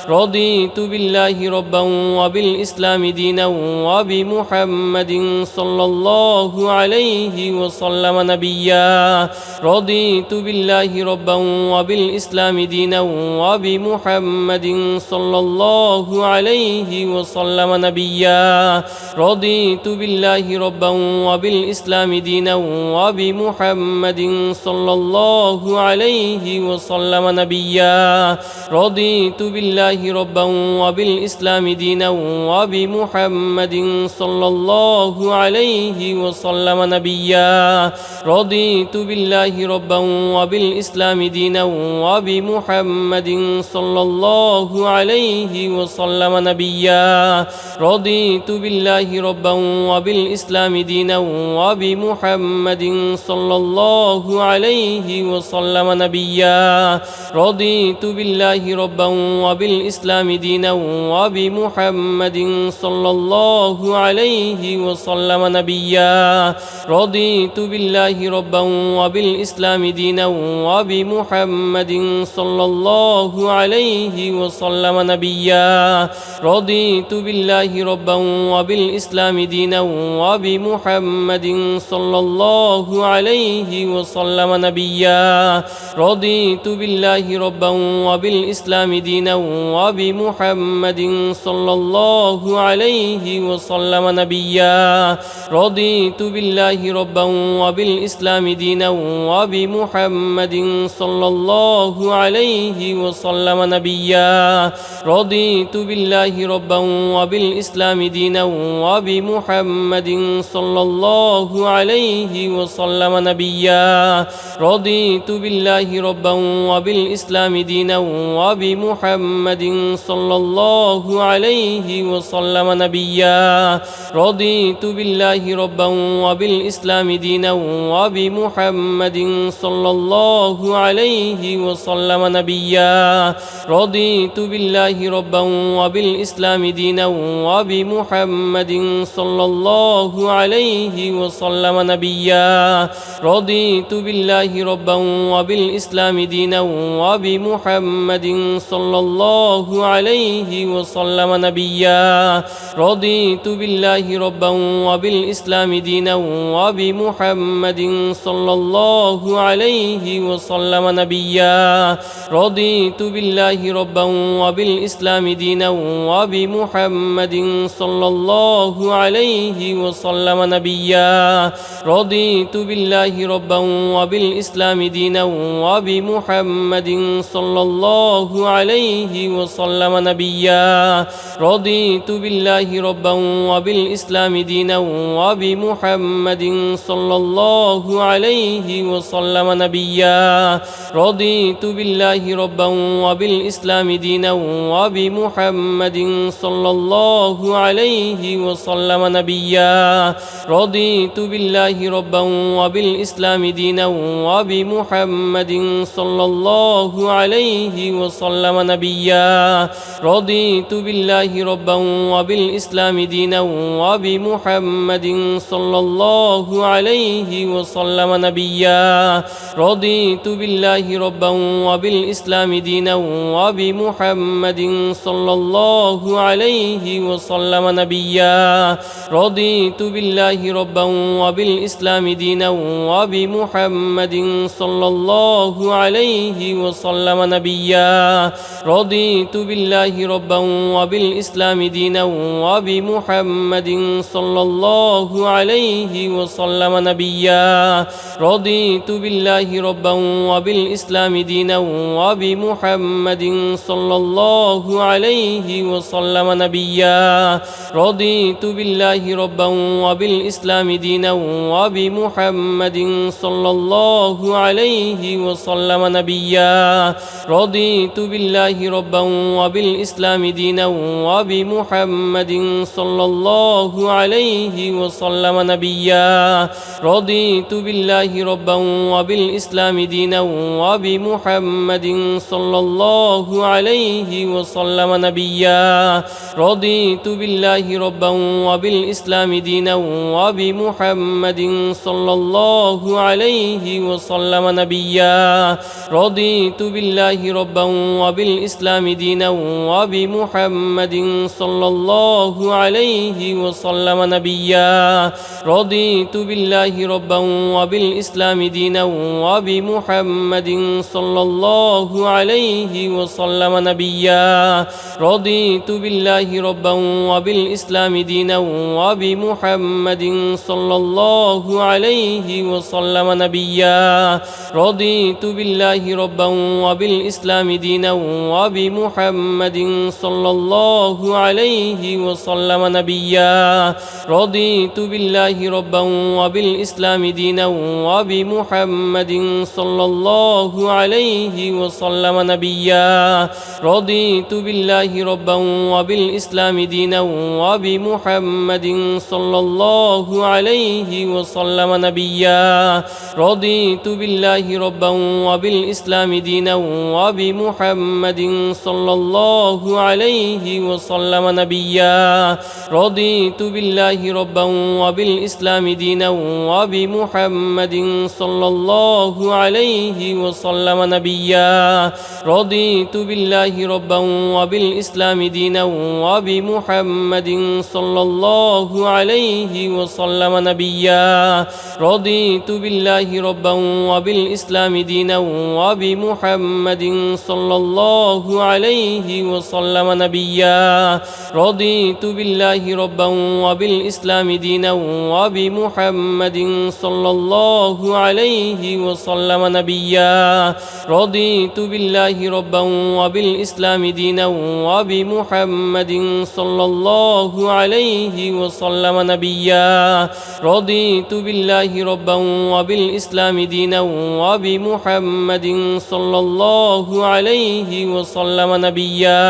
[SPEAKER 1] رضيت بالله ربا وبالإسلام دينا وبمحمد صلى الله عليه وسلم نبيا رضيت بالله ربا وبالإسلام دينا وبمحمد صلى الله عليه وسلم نبيا رضيت بالله ربا وبالإسلام دينا وبمحمد صلى الله عليه وسلم نبيا رضيت بالله ربا وبالإسلام دينا وبمحمد صلى الله عليه وسلم نبيا رضيت بالله ربا وبالإسلام دينا وبمحمد صلى الله عليه وسلم نبيا رضيت بالله ربا وبالإسلام دينا وبمحمد صلى الله عليه وسلم نبيا رضيت بالله ربا وبالإسلام دينا وبمحمد صلى الله عليه وسلم نبيا رضيت بالله ربا وبالإسلام دينا وبمحمد صلى الله عليه وسلم نبيا رضيت بالله ربا وبالإسلام دينا وبمحمد صلى الله عليه وسلم نبيا رضيت بالله ربا وبالإسلام دينا وبمحمد صلى الله عليه وسلم نبيا رضيت بالله ربا وبالإسلام دينا وبمحمد صلى الله عليه وسلم نبيا رضيت بالله ربا وبالإسلام دينا وبمحمد صلى الله عليه وسلم نبيا رضيت بالله ربا وبالإسلام دينا وبمحمد صلى الله عليه وسلم نبيا رضيت بالله ربا وبالإسلام دينا وبمحمد صلى الله عليه وسلم نبيا رضيت بالله ربا وبالإسلام دينا وبمحمد صلى الله عليه وسلم نبيا رضيت بالله ربا وبالإسلام دينا وبمحمد صلى الله عليه وسلم نبيا رضيت بالله ربا وبالإسلام دينا وبمحمد صلى الله عليه وسلم نبيا رضيت بالله ربا وبالإسلام دينا وبمحمد صلى الله عليه وسلم نبيا رضيت بالله ربا وبالإسلام دينا وبمحمد صلى الله عليه وسلم نبيا رضيت بالله ربا وبالإسلام دينا وبمحمد صلى الله عليه وسلم نبيا رضيت بالله ربا وبالإسلام دينا وبمحمد صلى الله عليه وسلم نبيا رضيت بالله ربا وبالإسلام دينا وبمحمد صلى الله عليه وسلم نبيا رضيت بالله ربا وبالإسلام دينا وبمحمد صلى الله عليه وسلم نبيا رضيت بالله ربا وبالإسلام دينا وبمحمد صلى الله عليه وسلم نبيا رضيت بالله ربا وبالإسلام دينا وبمحمد صلى الله عليه وسلم نبيا رضيت بالله ربا وبالإسلام دينا وبمحمد صلى الله عليه عليه وسلم نبيا رضيت بالله ربا وبالإسلام دينا وبمحمد صلى الله عليه وسلم نبيا رضيت بالله ربا وبالإسلام دينا وبمحمد صلى الله عليه وسلم نبيا رضيت بالله ربا وبالإسلام دينا وبمحمد صلى الله عليه وسلم نبيا رضيت بالله ربا وبالإسلام دينا وبمحمد صلى الله عليه وسلم نبيا رضيت بالله ربا وبالإسلام دينا وبمحمد صلى الله عليه وسلم نبيا رضيت بالله ربا وبالإسلام دينا وبمحمد صلى الله عليه وسلم نبيا رضيت بالله ربا وبالإسلام دينا وبمحمد صلى الله عليه وسلم نبيا رضيت بالله ربا وبالإسلام دينا وبمحمد صلى الله عليه وسلم نبيا رضيت بالله ربا وبالإسلام دينا وبمحمد صلى الله عليه وسلم نبيا رضيت بالله ربا وبالإسلام دينا وبمحمد صلى الله عليه وسلم نبيا رضيت بالله ربا وبالإسلام دينا وبمحمد صلى الله عليه وسلم نبيا رضيت بالله ربا وبالإسلام دينا وبمحمد صلى الله عليه وسلم نبيا رضيت بالله ربا وبالإسلام دينا وبمحمد صلى الله عليه وسلم نبيا رضيت بالله ربا وبالإسلام دينا وبمحمد صلى الله عليه وسلم نبيا رضيت بالله ربا وبالإسلام دينا وبمحمد صلى الله عليه وسلم نبيا رضيت بالله ربا وبالإسلام دينا وبمحمد صلى الله عليه وسلم نبيا رضيت بالله ربا وبالإسلام دينا وبمحمد صلى الله عليه وسلم نبيا رضيت بالله ربا وبالإسلام دينا وبمحمد صلى الله عليه وسلم نبيا رضيت بالله ربا وبالإسلام دينا وبمحمد صلى الله عليه وسلم نبيا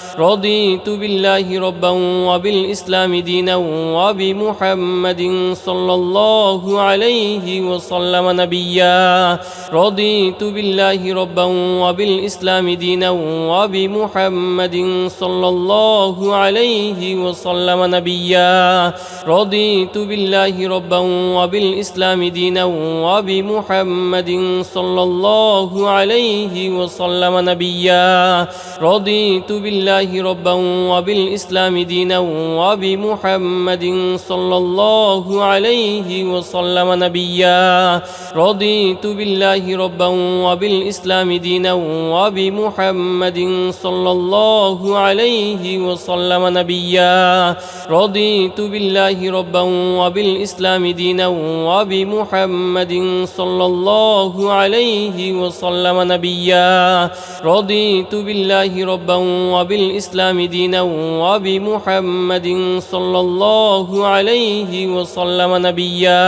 [SPEAKER 1] رضيت بالله ربا وبالإسلام دينا وبمحمد صلى الله عليه وسلم نبيا رضيت بالله ربا وبالإسلام دينا وبمحمد صلى الله عليه وسلم نبيا رضيت بالله ربا وبالإسلام دينا وبمحمد صلى الله عليه وسلم نبيا رضيت بالله ربا وبالإسلام دينا وبمحمد صلى الله عليه وسلم نبيا رضيت بالله ربا وبالإسلام دينا وبمحمد صلى الله عليه وسلم نبيا رضيت بالله ربا وبالإسلام دينا وبمحمد صلى الله عليه وسلم نبيا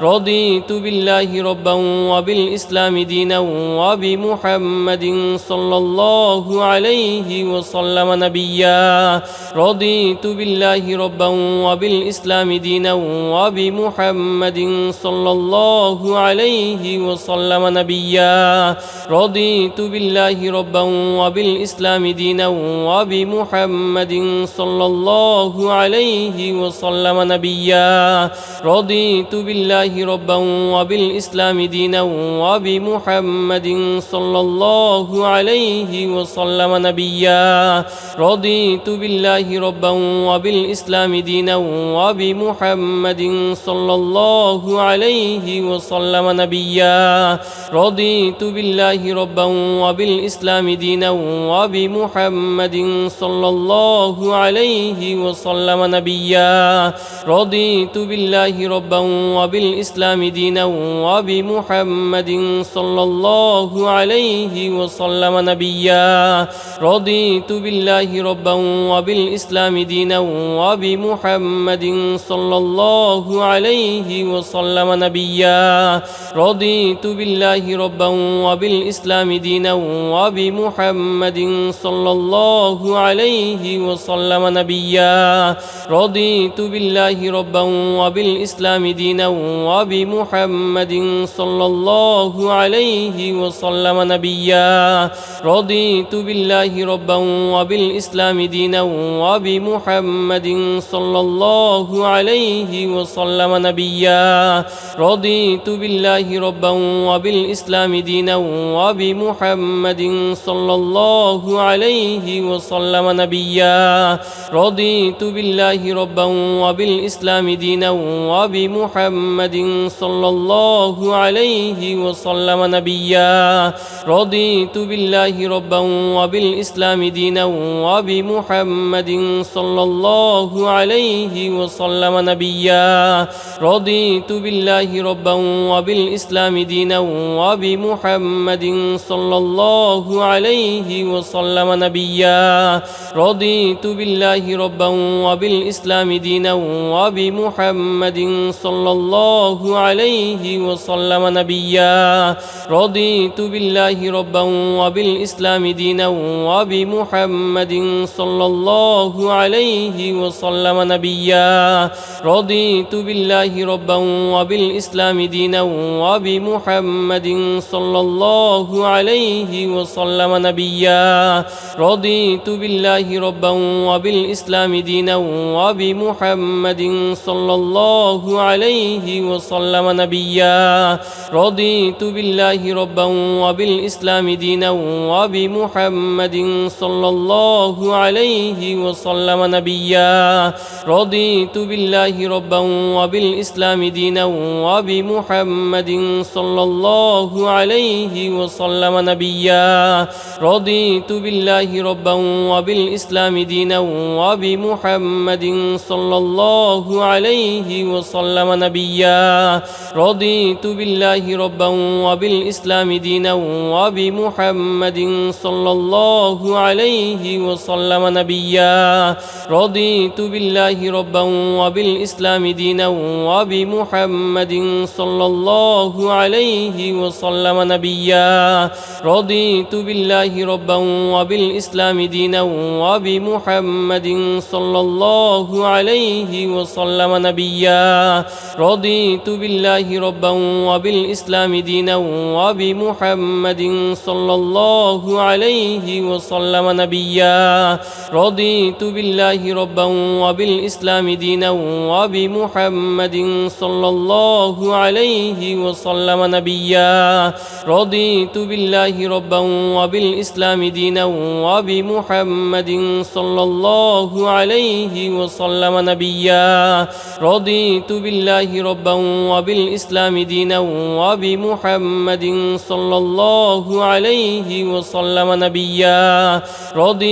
[SPEAKER 1] رضيت بالله ربا وبالإسلام دينا وبمحمد صلى الله عليه وسلم نبيا رضيت بالله ربا وبالإسلام دينا وبمحمد صلى الله عليه وسلم نبيا رضيت بالله ربا وبالإسلام دينا وبمحمد صلى الله عليه وسلم نبيا رضيت بالله ربا وبالإسلام دينا وبمحمد صلى الله عليه وسلم نبيا رضيت بالله ربا وبالإسلام دينا وبمحمد صلى الله عليه وسلم نبيا رضيت بالله ربا وبالإسلام دينا وبمحمد صلى الله عليه وسلم نبيا رضيت رضيت بالله ربا وبالإسلام دينا وبمحمد صلى الله عليه وسلم نبيا رضيت بالله ربا وبالإسلام دينا وبمحمد صلى الله عليه وسلم نبيا رضيت بالله ربا وبالإسلام دينا وبمحمد صلى الله عليه وسلم نبيا رضيت بالله ربا وبالإسلام دينا وبمحمد صلى الله عليه وسلم نبيا رضيت بالله ربا وبالإسلام دينا وبمحمد صلى الله عليه وسلم نبيا رضيت بالله ربا وبالإسلام دينا وبمحمد صلى الله عليه وسلم نبيا رضيت بالله ربا وبالإسلام دينا وبمحمد صلى الله عليه وسلم نبيا رضيت بالله ربا وبالإسلام دينا وبمحمد صلى الله عليه وسلم نبيا رضيت بالله ربا وبالإسلام دينا وبمحمد صلى الله عليه وسلم نبيا رضيت بالله ربا وبالإسلام دينا وبمحمد صلى الله عليه وسلم نبيا رضيت بالله ربا وبالإسلام دينا وبمحمد صلى الله عليه وسلم نبيا رضيت بالله ربا وبالإسلام دينا وبمحمد صلى الله عليه وسلم نبيا رضيت بالله ربا وبالإسلام دينا وبمحمد صلى الله عليه وسلم نبيا رضيت بالله ربا وبالإسلام دينا وبمحمد صلى الله عليه وسلم نبيا رضيت بالله ربا وبالإسلام دينا وبمحمد صلى الله عليه وسلم نبيا رضيت بالله ربا وبالإسلام دينا وبمحمد صلى الله عليه وسلم نبيا رضيت بالله ربا وبالإسلام دينا وبمحمد صلى الله عليه وسلم نبيا رضيت بالله ربا وبالإسلام دينا وبمحمد صلى الله عليه وسلم نبيا رضيت بالله ربا وبالإسلام دينا وبمحمد صلى الله عليه وسلم نبيا رضيت بالله ربا وبالإسلام دينا وبمحمد صلى الله عليه وسلم نبيا رضيت بالله ربا وبالإسلام دينا وبمحمد صلى الله عليه وسلم نبيا رضيت بالله ربا وبالإسلام دينا وبمحمد صلى الله عليه وسلم نبيا رضيت بالله ربا وبالإسلام دينا وبمحمد صلى الله عليه وسلم نبيا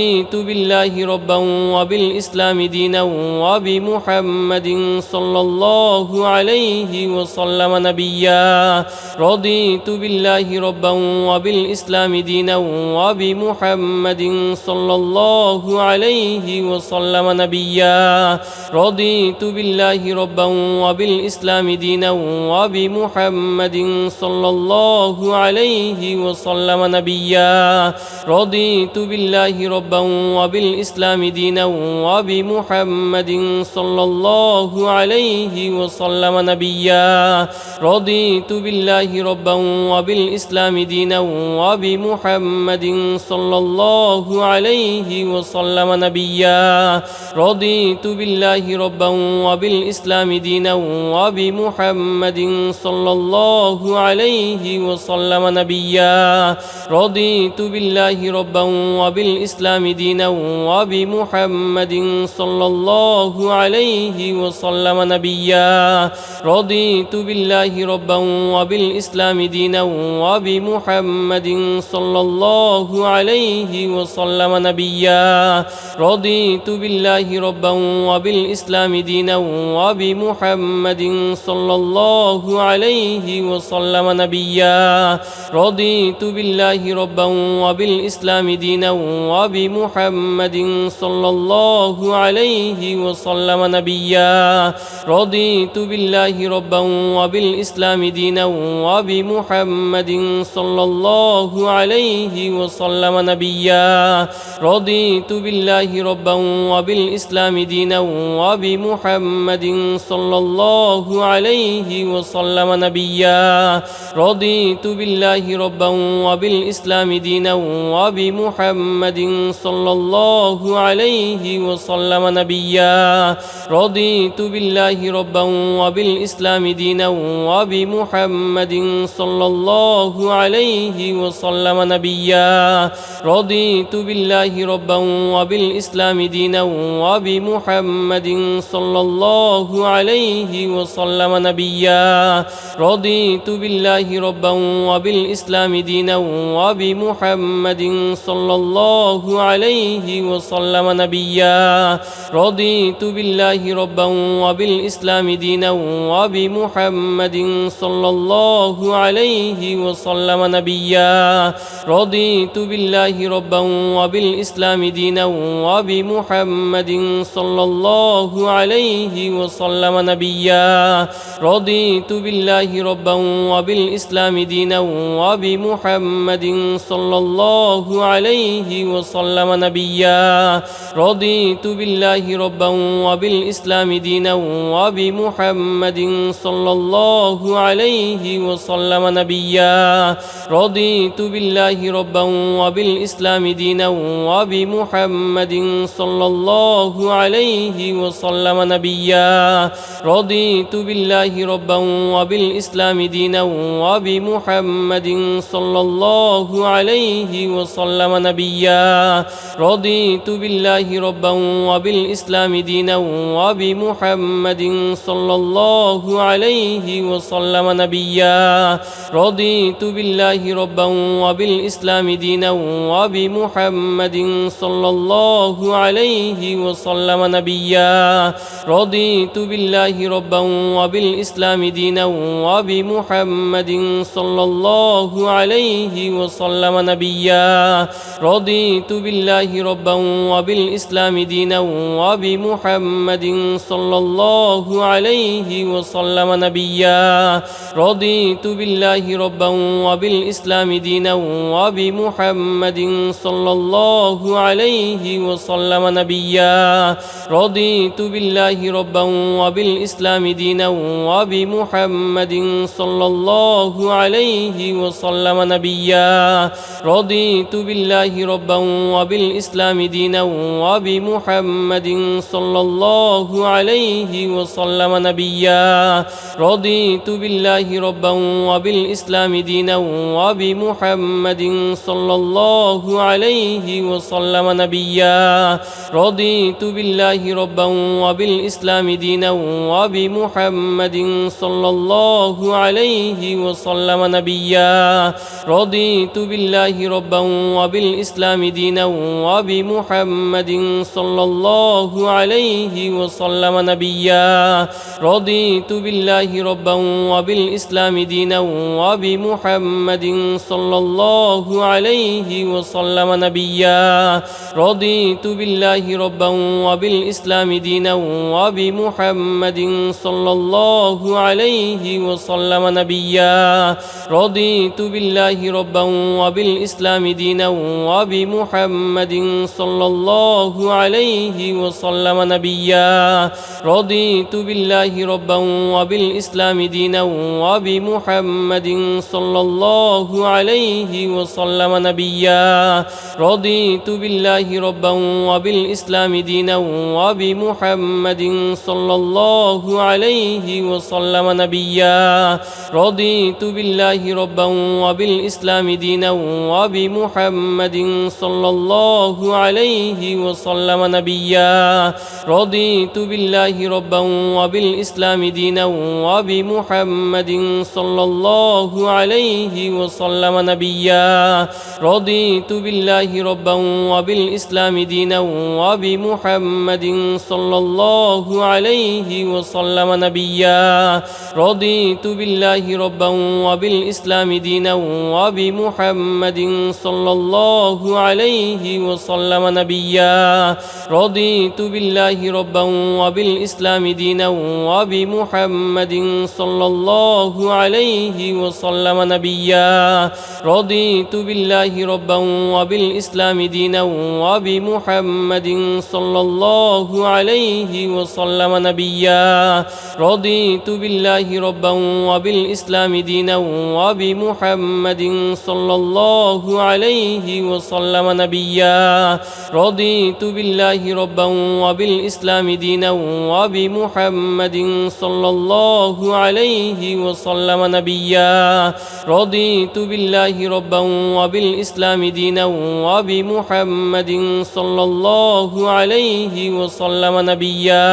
[SPEAKER 1] رضيت بالله ربا وبالإسلام دينا وبمحمد صلى الله عليه وسلم نبيا رضيت بالله ربا وبالإسلام دينا وبمحمد صلى الله عليه وسلم نبيا رضيت بالله ربا وبالإسلام دينا وبمحمد صلى الله عليه وسلم نبيا رضيت بالله ربا وبالإسلام دينا وبمحمد صلى الله عليه وسلم نبيا رضيت بالله ربا وبالإسلام دينا وبمحمد صلى الله عليه وسلم نبيا رضيت بالله ربا وبالإسلام دينا وبمحمد صلى الله عليه وسلم نبيا رضيت بالله ربا وبالإسلام دينا وبمحمد صلى الله عليه وسلم نبيا رضيت بالله ربا وبالإسلام دينا وبمحمد صلى الله عليه وسلم نبيا رضيت بالله ربا وبالإسلام دينا دينا وبمحمد صلى الله عليه وسلم نبيا رضيت بالله ربا وبالإسلام دينا وبمحمد صلى الله عليه وسلم نبيا رضيت بالله ربا وبالإسلام دينا وبمحمد صلى الله عليه وسلم نبيا رضيت بالله ربا وبالإسلام دينا وبمحمد صلى الله عليه وسلم نبيا رضيت بالله ربا وبالإسلام دينا وبمحمد صلى الله عليه وسلم نبيا رضيت بالله ربا وبالإسلام دينا وبمحمد صلى الله عليه وسلم نبيا رضيت بالله ربا وبالإسلام دينا وبمحمد صلى الله عليه وسلم نبيا رضيت بالله ربا وبالإسلام دينا وبمحمد صلى الله عليه وسلم نبيا رضيت بالله ربا وبالإسلام دينا وبمحمد صلى الله عليه وسلم نبيا رضيت بالله ربا وبالإسلام دينا وبمحمد صلى الله عليه وسلم نبيا رضيت بالله ربا وبالإسلام دينا وبمحمد صلى الله عليه وسلم نبيا رضيت بالله ربا وبالإسلام دينا وبمحمد صلى الله عليه وسلم نبيا رضيت بالله ربا وبالإسلام دينا وبمحمد صلى الله عليه وسلم نبيا رضيت بالله ربا وبالإسلام دينا وبمحمد صلى الله عليه وسلم نبيا رضيت بالله ربا وبالإسلام دينا وبمحمد صلى الله عليه وسلم نبيا رضيت بالله ربا وبالإسلام دينا وبمحمد صلى الله عليه وسلم نبيا رضيت بالله ربا وبالإسلام دينا وبمحمد صلى الله عليه وسلم نبيا رضيت بالله ربا وبالإسلام دينا وبمحمد صلى الله عليه وسلم نبيا رضيت بالله ربا وبالإسلام دينا وبمحمد صلى الله عليه وسلم نبيا رضيت بالله ربا وبالإسلام دينا وبمحمد صلى الله عليه وسلم نبيا رضيت بالله ربا وبالإسلام دينا وبمحمد صلى الله عليه وسلم نبيا رضيت بالله ربا وبالإسلام دينا وبمحمد صلى الله عليه وسلم نبيا رضيت بالله ربا وبالإسلام دينا وبمحمد صلى الله عليه وسلم نبيا رضيت بالله ربا وبالإسلام دينا وبمحمد صلى الله عليه وسلم نبيا رضيت بالله ربا وبالإسلام دينا وبمحمد صلى الله عليه وسلم نبيا رضيت بالله ربا وبالإسلام دينا وبمحمد صلى الله عليه وسلم نبيا رضيت بالله ربا وبالإسلام دينا وبمحمد صلى الله عليه وسلم نبيا رضيت بالله ربا وبالإسلام دينا وبمحمد صلى الله عليه وسلم نبيا رضيت بالله ربا وبالإسلام دينا وبمحمد صلى الله عليه وسلم نبيا رضيت بالله ربا وبالإسلام دينا وبمحمد صلى الله عليه وسلم نبيا رضيت بالله ربا وبالإسلام دينا وبمحمد صلى الله عليه وسلم نبيا رضيت بالله ربا وبالإسلام دينا وبمحمد صلى الله الله عليه وسلم نبيا رضيت بالله ربا وبالإسلام دينا وبمحمد صلى الله عليه وسلم نبيا رضيت بالله ربا وبالإسلام دينا وبمحمد صلى الله عليه وسلم نبيا رضيت بالله ربا وبالإسلام دينا وبمحمد صلى الله عليه وسلم نبيا رضيت بالله ربا وبالإسلام دينا وبمحمد صلى الله عليه وسلم نبيا رضيت بالله ربا وبالإسلام دينا وبمحمد صلى الله عليه وسلم نبيا رضيت بالله ربا وبالإسلام دينا وبمحمد صلى الله عليه وسلم نبيا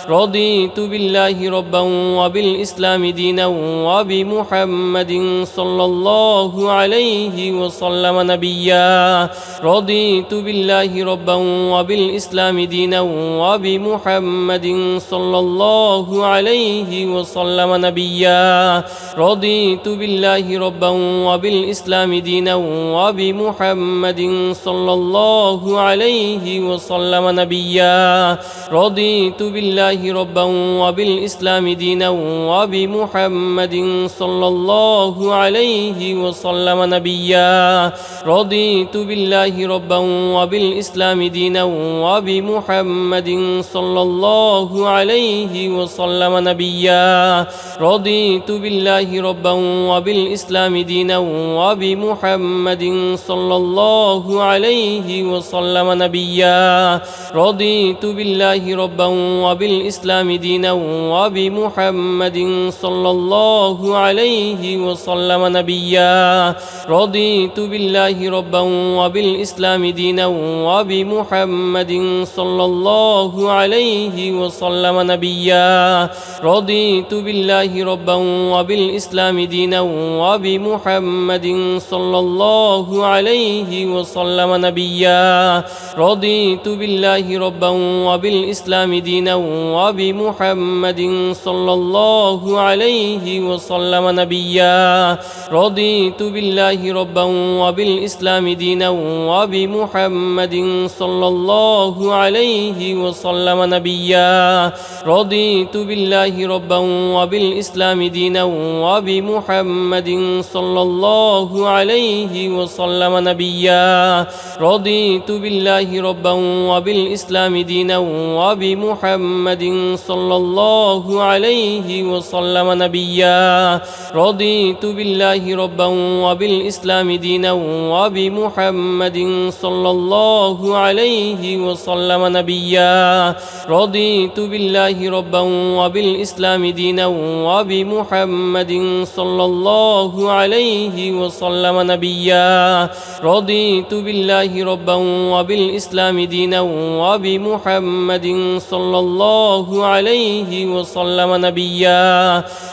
[SPEAKER 1] رضيت بالله ربا وبالإسلام دينا وبمحمد صلى الله عليه وسلم نبيا رضيت بالله ربا وبالإسلام دينا وبمحمد صلى الله عليه وسلم نبيا رضيت بالله ربا وبالإسلام دينا وبمحمد صلى الله عليه وسلم نبيا رضيت بالله ربا وبالإسلام دينا وبمحمد صلى الله عليه وسلم نبيا رضيت بالله ربا وبالإسلام دينا وبمحمد صلى الله عليه وسلم نبيا رضيت بالله ربا وبالإسلام دينا وبمحمد صلى الله عليه وسلم نبيا رضيت بالله ربا وبالإسلام دينا وبمحمد صلى الله عليه وسلم نبيا رضيت بالله ربا وبالإسلام دينا وبمحمد صلى الله عليه وسلم نبيا رضيت بالله ربا وبالإسلام دينا وبمحمد صلى الله عليه وسلم نبيا رضيت بالله ربا وبالإسلام دينا وبمحمد صلى الله عليه وسلم نبيا رضيت بالله ربا وبالإسلام دينا وبمحمد صلى الله عليه وسلم نبيا رضيت بالله ربا وبالإسلام دينا وبمحمد صلى الله عليه وسلم نبيا رضيت بالله ربا وبالإسلام دينا وبمحمد صلى الله عليه وسلم نبيا رضيت بالله ربا وبالإسلام دينا وبمحمد صلى الله عليه وسلم نبيا رضيت بالله ربا وبالإسلام دينا وبمحمد صلى الله عليه وسلم نبيا رضيت بالله ربا وبالإسلام دينا وبمحمد صلى الله عليه وسلم نبيا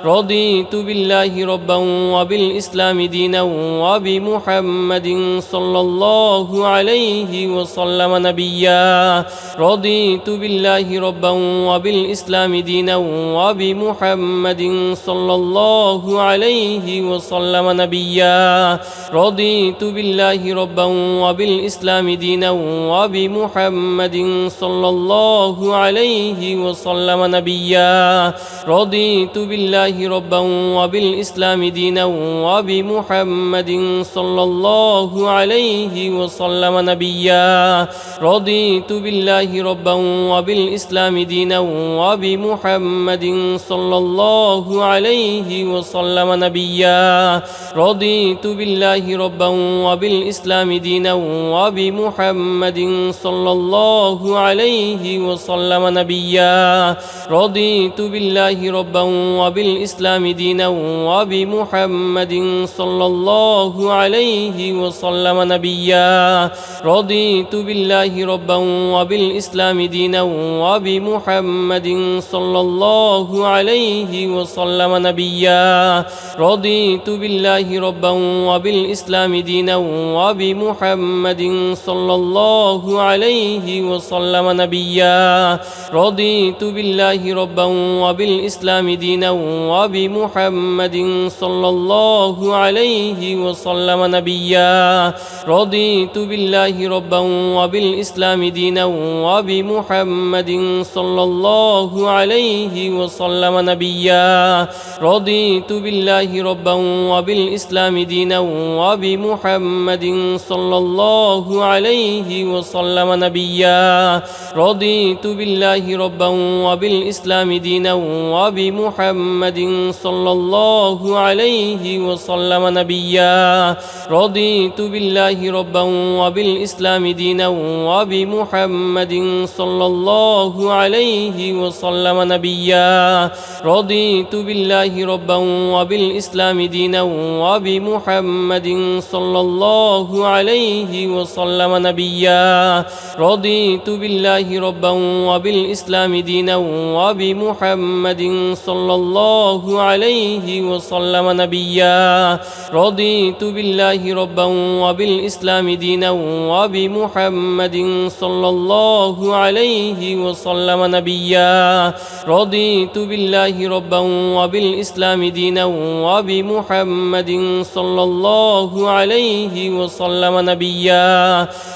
[SPEAKER 1] رضيت بالله ربا وبالإسلام دينا وبمحمد صلى الله عليه وسلم نبيا رضيت بالله ربا وبالإسلام دينا وبمحمد صلى الله عليه وسلم نبيا رضيت بالله ربا وبالإسلام دينا وبمحمد صلى الله عليه وسلم نبيا رضيت بالله ربا وبالإسلام دينا وبمحمد صلى الله عليه وسلم نبيا رضيت بالله ربا وبالإسلام دينا وبمحمد صلى الله عليه وسلم نبيا رضيت بالله ربا وبالإسلام دينا وبمحمد صلى الله عليه وسلم نبيا رضيت بالله ربا وبالإسلام دينا وبمحمد صلى الله عليه وسلم نبيا رضيت بالله ربا وبالإسلام دينا وبمحمد صلى الله عليه وسلم نبيا رضيت بالله ربا وبالإسلام دينا وبمحمد صلى الله عليه وسلم نبيا رضيت بالله ربا وبالإسلام دينا وبمحمد صلى الله عليه وسلم نبيا رضيت بالله ربا وبالإسلام دينا وبمحمد صلى الله عليه وسلم نبيا رضيت بالله ربا وبالإسلام دينا وبمحمد صلى الله عليه وسلم نبيا رضيت بالله ربا وبالإسلام دينا وبمحمد صلى الله عليه وسلم نبيا رضيت بالله ربا وبالإسلام دينا وبمحمد صلى الله عليه وسلم نبيا رضيت بالله ربا وبالإسلام دينا وبمحمد صلى الله عليه وسلم نبيا رضيت بالله ربا وبالإسلام دينا وبمحمد صلى الله عليه وسلم نبيا رضيت بالله ربا وبالإسلام دينا وبمحمد صلى الله عليه وسلم نبيا رضيت بالله ربا وبالإسلام دينا وبمحمد صلى الله عليه وسلم نبيا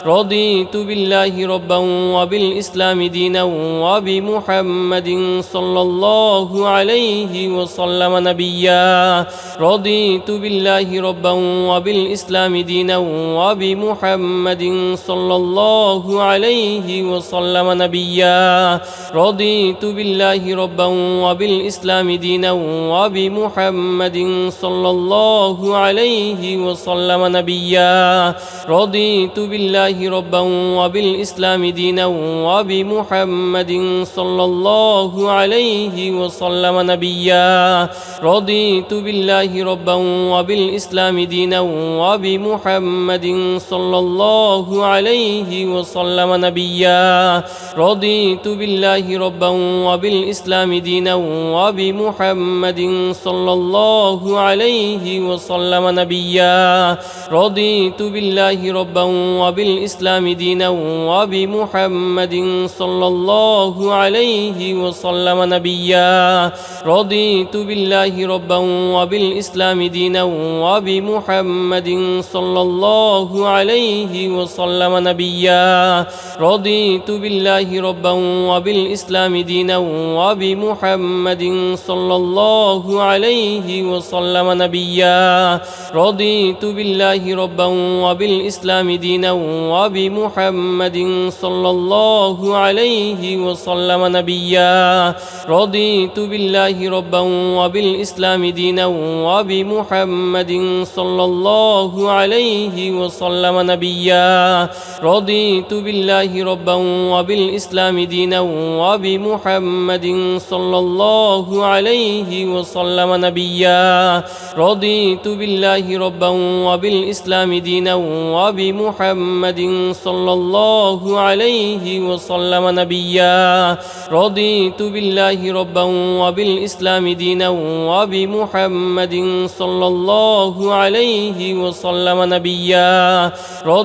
[SPEAKER 1] رضيت بالله ربا وبالإسلام دينا وبمحمد صلى الله عليه وسلم نبيا رضيت بالله ربا وبالإسلام دينا وبمحمد صلى الله عليه وسلم نبيا رضيت بالله ربا وبالإسلام دينا وبمحمد صلى الله عليه وسلم نبيا رضيت بالله ربا وبالإسلام دينا وبمحمد صلى الله عليه وسلم نبيا رضيت بالله ربا وبالإسلام دينا وبمحمد صلى الله عليه وسلم نبيا رضيت بالله ربا وبالإسلام دينا وبمحمد صلى الله عليه وسلم نبيا رضيت بالله ربا وبالإسلام دينا وبمحمد صلى الله عليه وسلم نبيا رضيت بالله ربا وبالإسلام دينا وبمحمد صلى الله عليه وسلم نبيا رضيت بالله ربا وبالإسلام دينا وبمحمد صلى الله عليه وسلم نبيا رضيت بالله ربا وبالإسلام دينا وبمحمد صلى الله عليه وسلم نبيا رضيت بالله ربا وبالإسلام دينا وبمحمد صلى الله عليه وسلم نبيا رضيت بالله ربا وبالإسلام دينا وبمحمد صلى الله عليه وسلم نبيا رضيت بالله ربا وبالإسلام دينا وبمحمد صلى الله عليه وسلم نبيا رضيت بالله ربا وبالإسلام دينا وبمحمد صلى الله عليه وسلم نبيا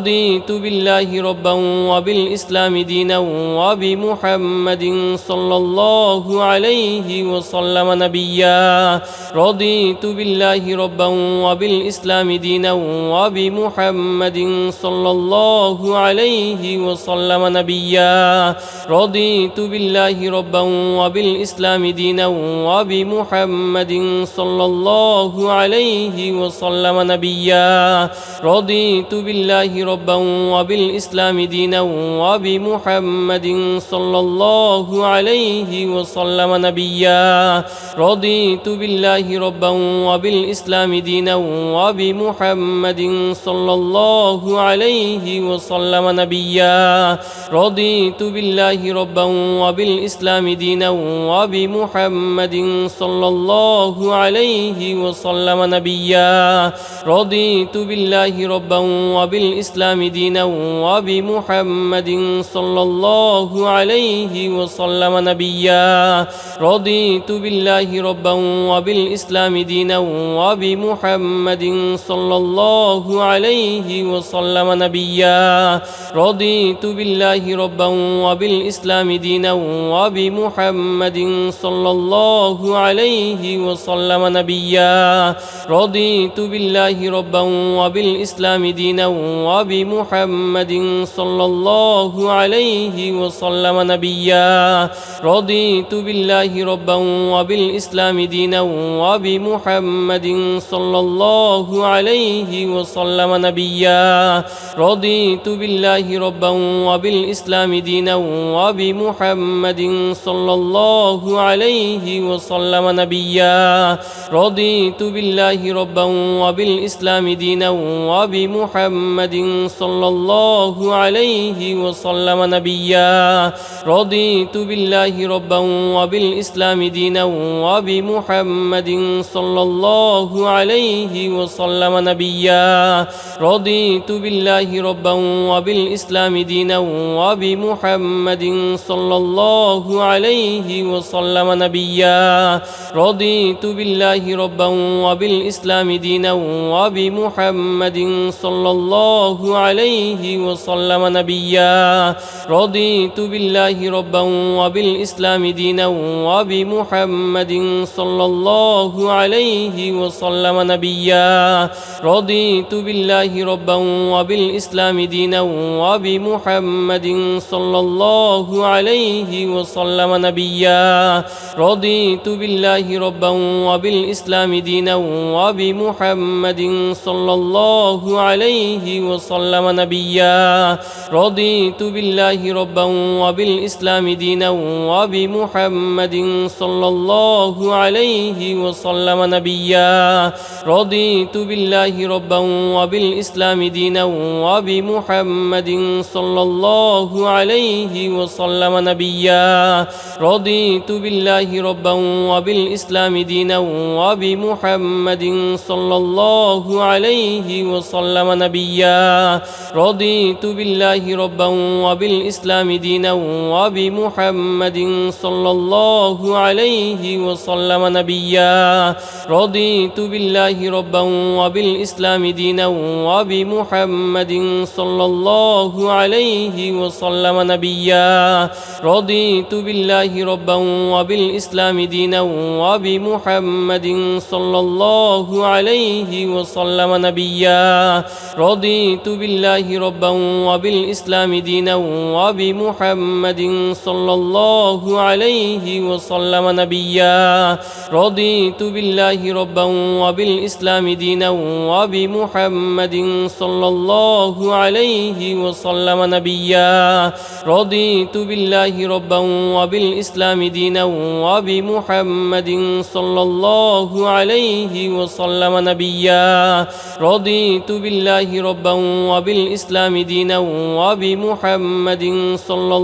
[SPEAKER 1] رضيت بالله ربا وبالإسلام دينا وبمحمد صلى الله عليه وسلم نبيا رضيت بالله ربا وبالإسلام دينا وبمحمد صلى الله عليه وسلم نبيا رضيت بالله ربا وبالإسلام دينا وبمحمد صلى الله عليه وسلم نبيا رضيت بالله ربا وبالإسلام دينا وبمحمد صلى الله عليه وسلم نبيا رضيت بالله ربا وبالإسلام دينا وبمحمد صلى الله عليه وسلم نبيا رضيت بالله ربا وبالإسلام دينا وبمحمد صلى الله عليه وسلم نبيا رضيت بالله ربا وبالإسلام دينا وبمحمد صلى الله عليه وسلم نبيا رضيت بالله ربا وبالإسلام دينا وبمحمد صلى الله عليه وسلم نبيا رضيت بالله ربا وبالإسلام دينا وبمحمد صلى الله عليه وسلم نبيا رضيت بالله ربا وبالإسلام دينا وبمحمد صلى الله عليه وسلم نبيا رضيت بالله ربا وبالإسلام دينا وبمحمد صلى الله عليه وسلم نبيا رضيت بالله ربا وبالإسلام دينا وبمحمد صلى الله عليه وسلم نبيا رضيت بالله ربا وبالإسلام دينا وبمحمد صلى الله عليه وسلم نبيا رضيت بالله ربا وبالإسلام دينا وبمحمد صلى الله عليه وسلم نبيا رضيت بالله ربا وبالإسلام دينا وبمحمد صلى الله عليه وسلم نبيا رضيت بالله ربا وبالإسلام دينا وبمحمد صلى الله عليه وسلم نبيا رضيت بالله ربا وبالإسلام دينا وبمحمد صلى الله عليه وسلم نبيا رضيت بالله ربا وبالإسلام دينا وبمحمد صلى الله عليه وسلم نبيا رضيت بالله ربا وبالإسلام دينا وبمحمد صلى الله عليه وسلم نبيا رضيت بالله ربا وبالإسلام دينا وبمحمد صلى الله عليه وسلم نبيا رضيت بالله ربا وبالإسلام دينا وبمحمد صلى الله عليه وسلم نبيا رضيت بالله ربا وبالإسلام دينا وبمحمد صلى الله عليه وسلم نبيا رضيت بالله ربا وبالإسلام دينا وبمحمد صلى الله عليه وسلم نبيا رضيت بالله ربا وبالإسلام دينا وبمحمد صلى الله عليه وسلم نبيا رضيت بالله ربا وبالإسلام دينا وبمحمد صلى الله عليه وسلم نبيا رضيت بالله ربا وبالإسلام دينا وبمحمد صلى الله عليه وسلم نبيا رضيت بالله ربا وبالإسلام دينا وبمحمد صلى الله عليه وسلم نبيا رضيت بالله ربا وبالإسلام دينا وبمحمد صلى الله عليه وسلم نبيا رضيت بالله ربا وبالإسلام دينا وبمحمد صلى الله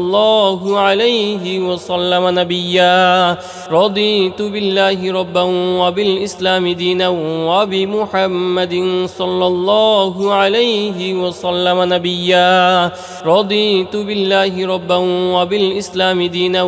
[SPEAKER 1] عليه وسلم نبيا رضيت بالله ربا وبالإسلام دينا وبمحمد صلى الله عليه وسلم نبيا رضيت بالله ربا وبالإسلام دينا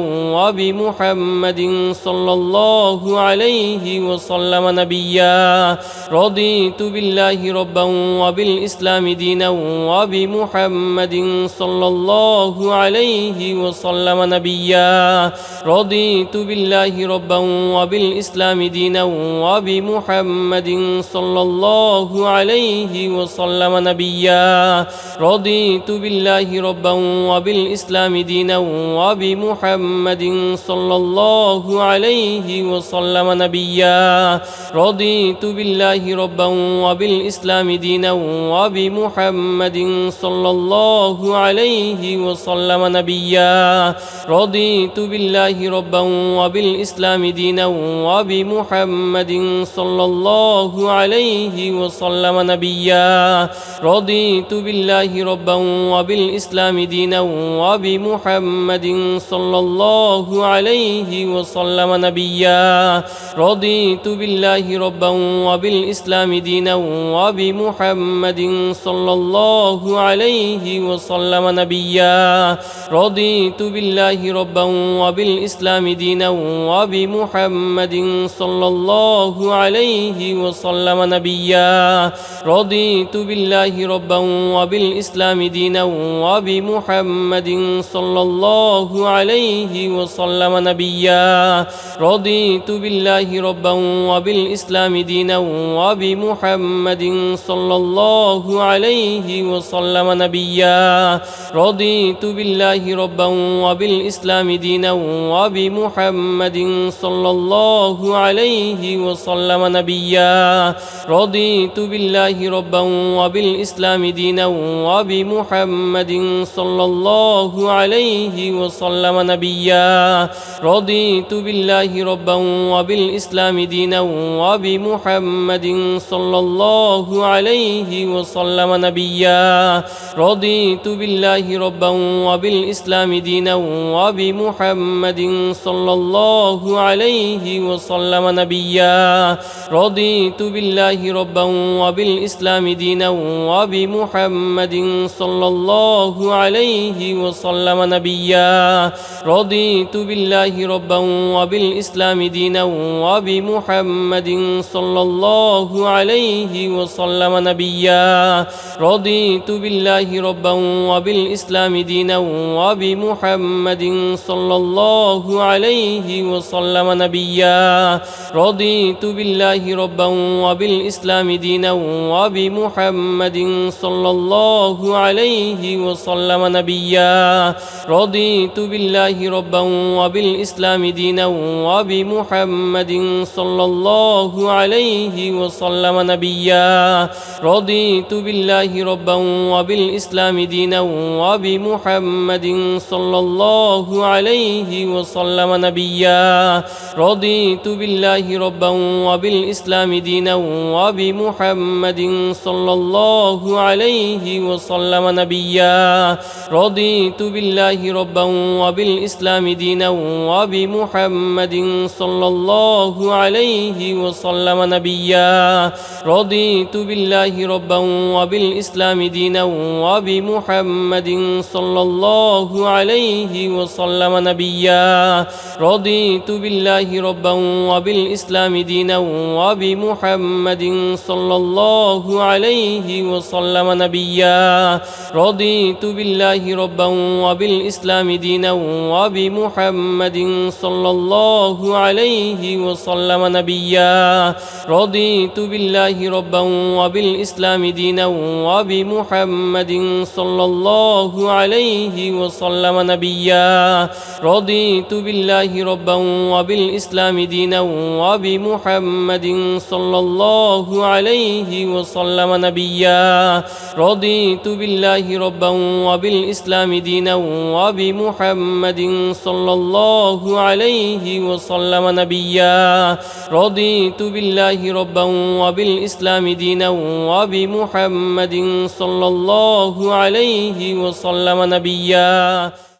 [SPEAKER 1] وبمحمد صلى الله عليه وسلم نبيا رضيت بالله ربا وبالإسلام دينا وبمحمد صلى الله عليه وسلم نبيا رضيت بالله ربا وبالإسلام دينا وبمحمد صلى الله عليه وسلم نبيا رضيت بالله ربا وبالإسلام دينا وبمحمد صلى الله عليه وسلم نبيا رضيت بالله ربا وبالإسلام دينا وبمحمد صلى الله عليه وسلم نبيا رضيت بالله ربا وبالإسلام دينا وبمحمد صلى الله عليه وسلم نبيا رضيت بالله ربا وبالإسلام دينا وبمحمد صلى الله عليه وسلم نبيا رضيت بالله ربا وبالإسلام دينا وبمحمد صلى الله عليه وسلم نبيا رضيت بالله ربا وبالإسلام دينا وبمحمد صلى الله عليه وسلم نبيا رضيت بالله ربا وبالإسلام دينا وبمحمد صلى الله الله عليه وسلم نبيا رضيت بالله ربا وبالإسلام دينا وبمحمد صلى الله عليه وسلم نبيا رضيت بالله ربا وبالإسلام دينا وبمحمد صلى الله عليه وسلم نبيا رضيت بالله ربا وبالإسلام دينا وبمحمد صلى الله عليه وسلم نبيا رضيت بالله ربا وبالإسلام دينا وبمحمد صلى الله عليه وسلم نبيا رضيت بالله ربا وبالإسلام دينا وبمحمد صلى الله عليه وسلم نبيا رضيت بالله ربا وبالإسلام دينا وبمحمد صلى الله عليه وسلم نبيا رضيت بالله ربا وبالإسلام دينا وبمحمد صلى الله عليه وسلم نبيا رضيت بالله ربا وبالإسلام دينا وبمحمد صلى الله عليه وسلم نبيا رضيت بالله ربا وبالإسلام دينا وبمحمد صلى الله عليه وسلم نبيا رضيت بالله ربا وبالإسلام دينا وبمحمد صلى الله عليه وسلم نبيا رضيت بالله ربا وبالإسلام دينا وبمحمد صلى الله عليه وسلم نبيا رضيت بالله ربا وبالإسلام دينا وبمحمد صلى الله عليه وسلم نبيا رضيت بالله ربا وبالإسلام دينا وبمحمد صلى الله عليه وسلم نبيا رضيت بالله ربا وبالإسلام دينا وبمحمد صلى الله عليه وسلم نبيا رضيت بالله ربا وبالإسلام دينا وبمحمد صلى الله عليه وسلم نبيا رضيت بالله ربا وبالإسلام دينا وبمحمد صلى الله عليه وسلم نبيا رضيت بالله ربا وبالإسلام دينا وبمحمد صلى الله عليه وسلم نبيا رضيت بالله ربا وبالإسلام دينا وبمحمد صلى الله عليه وسلم نبيا رضيت بالله ربا وبالإسلام دينا وبمحمد صلى الله عليه وسلم نبيا رضيت بالله ربا وبالإسلام دينا وبمحمد صلى الله عليه وسلم نبيا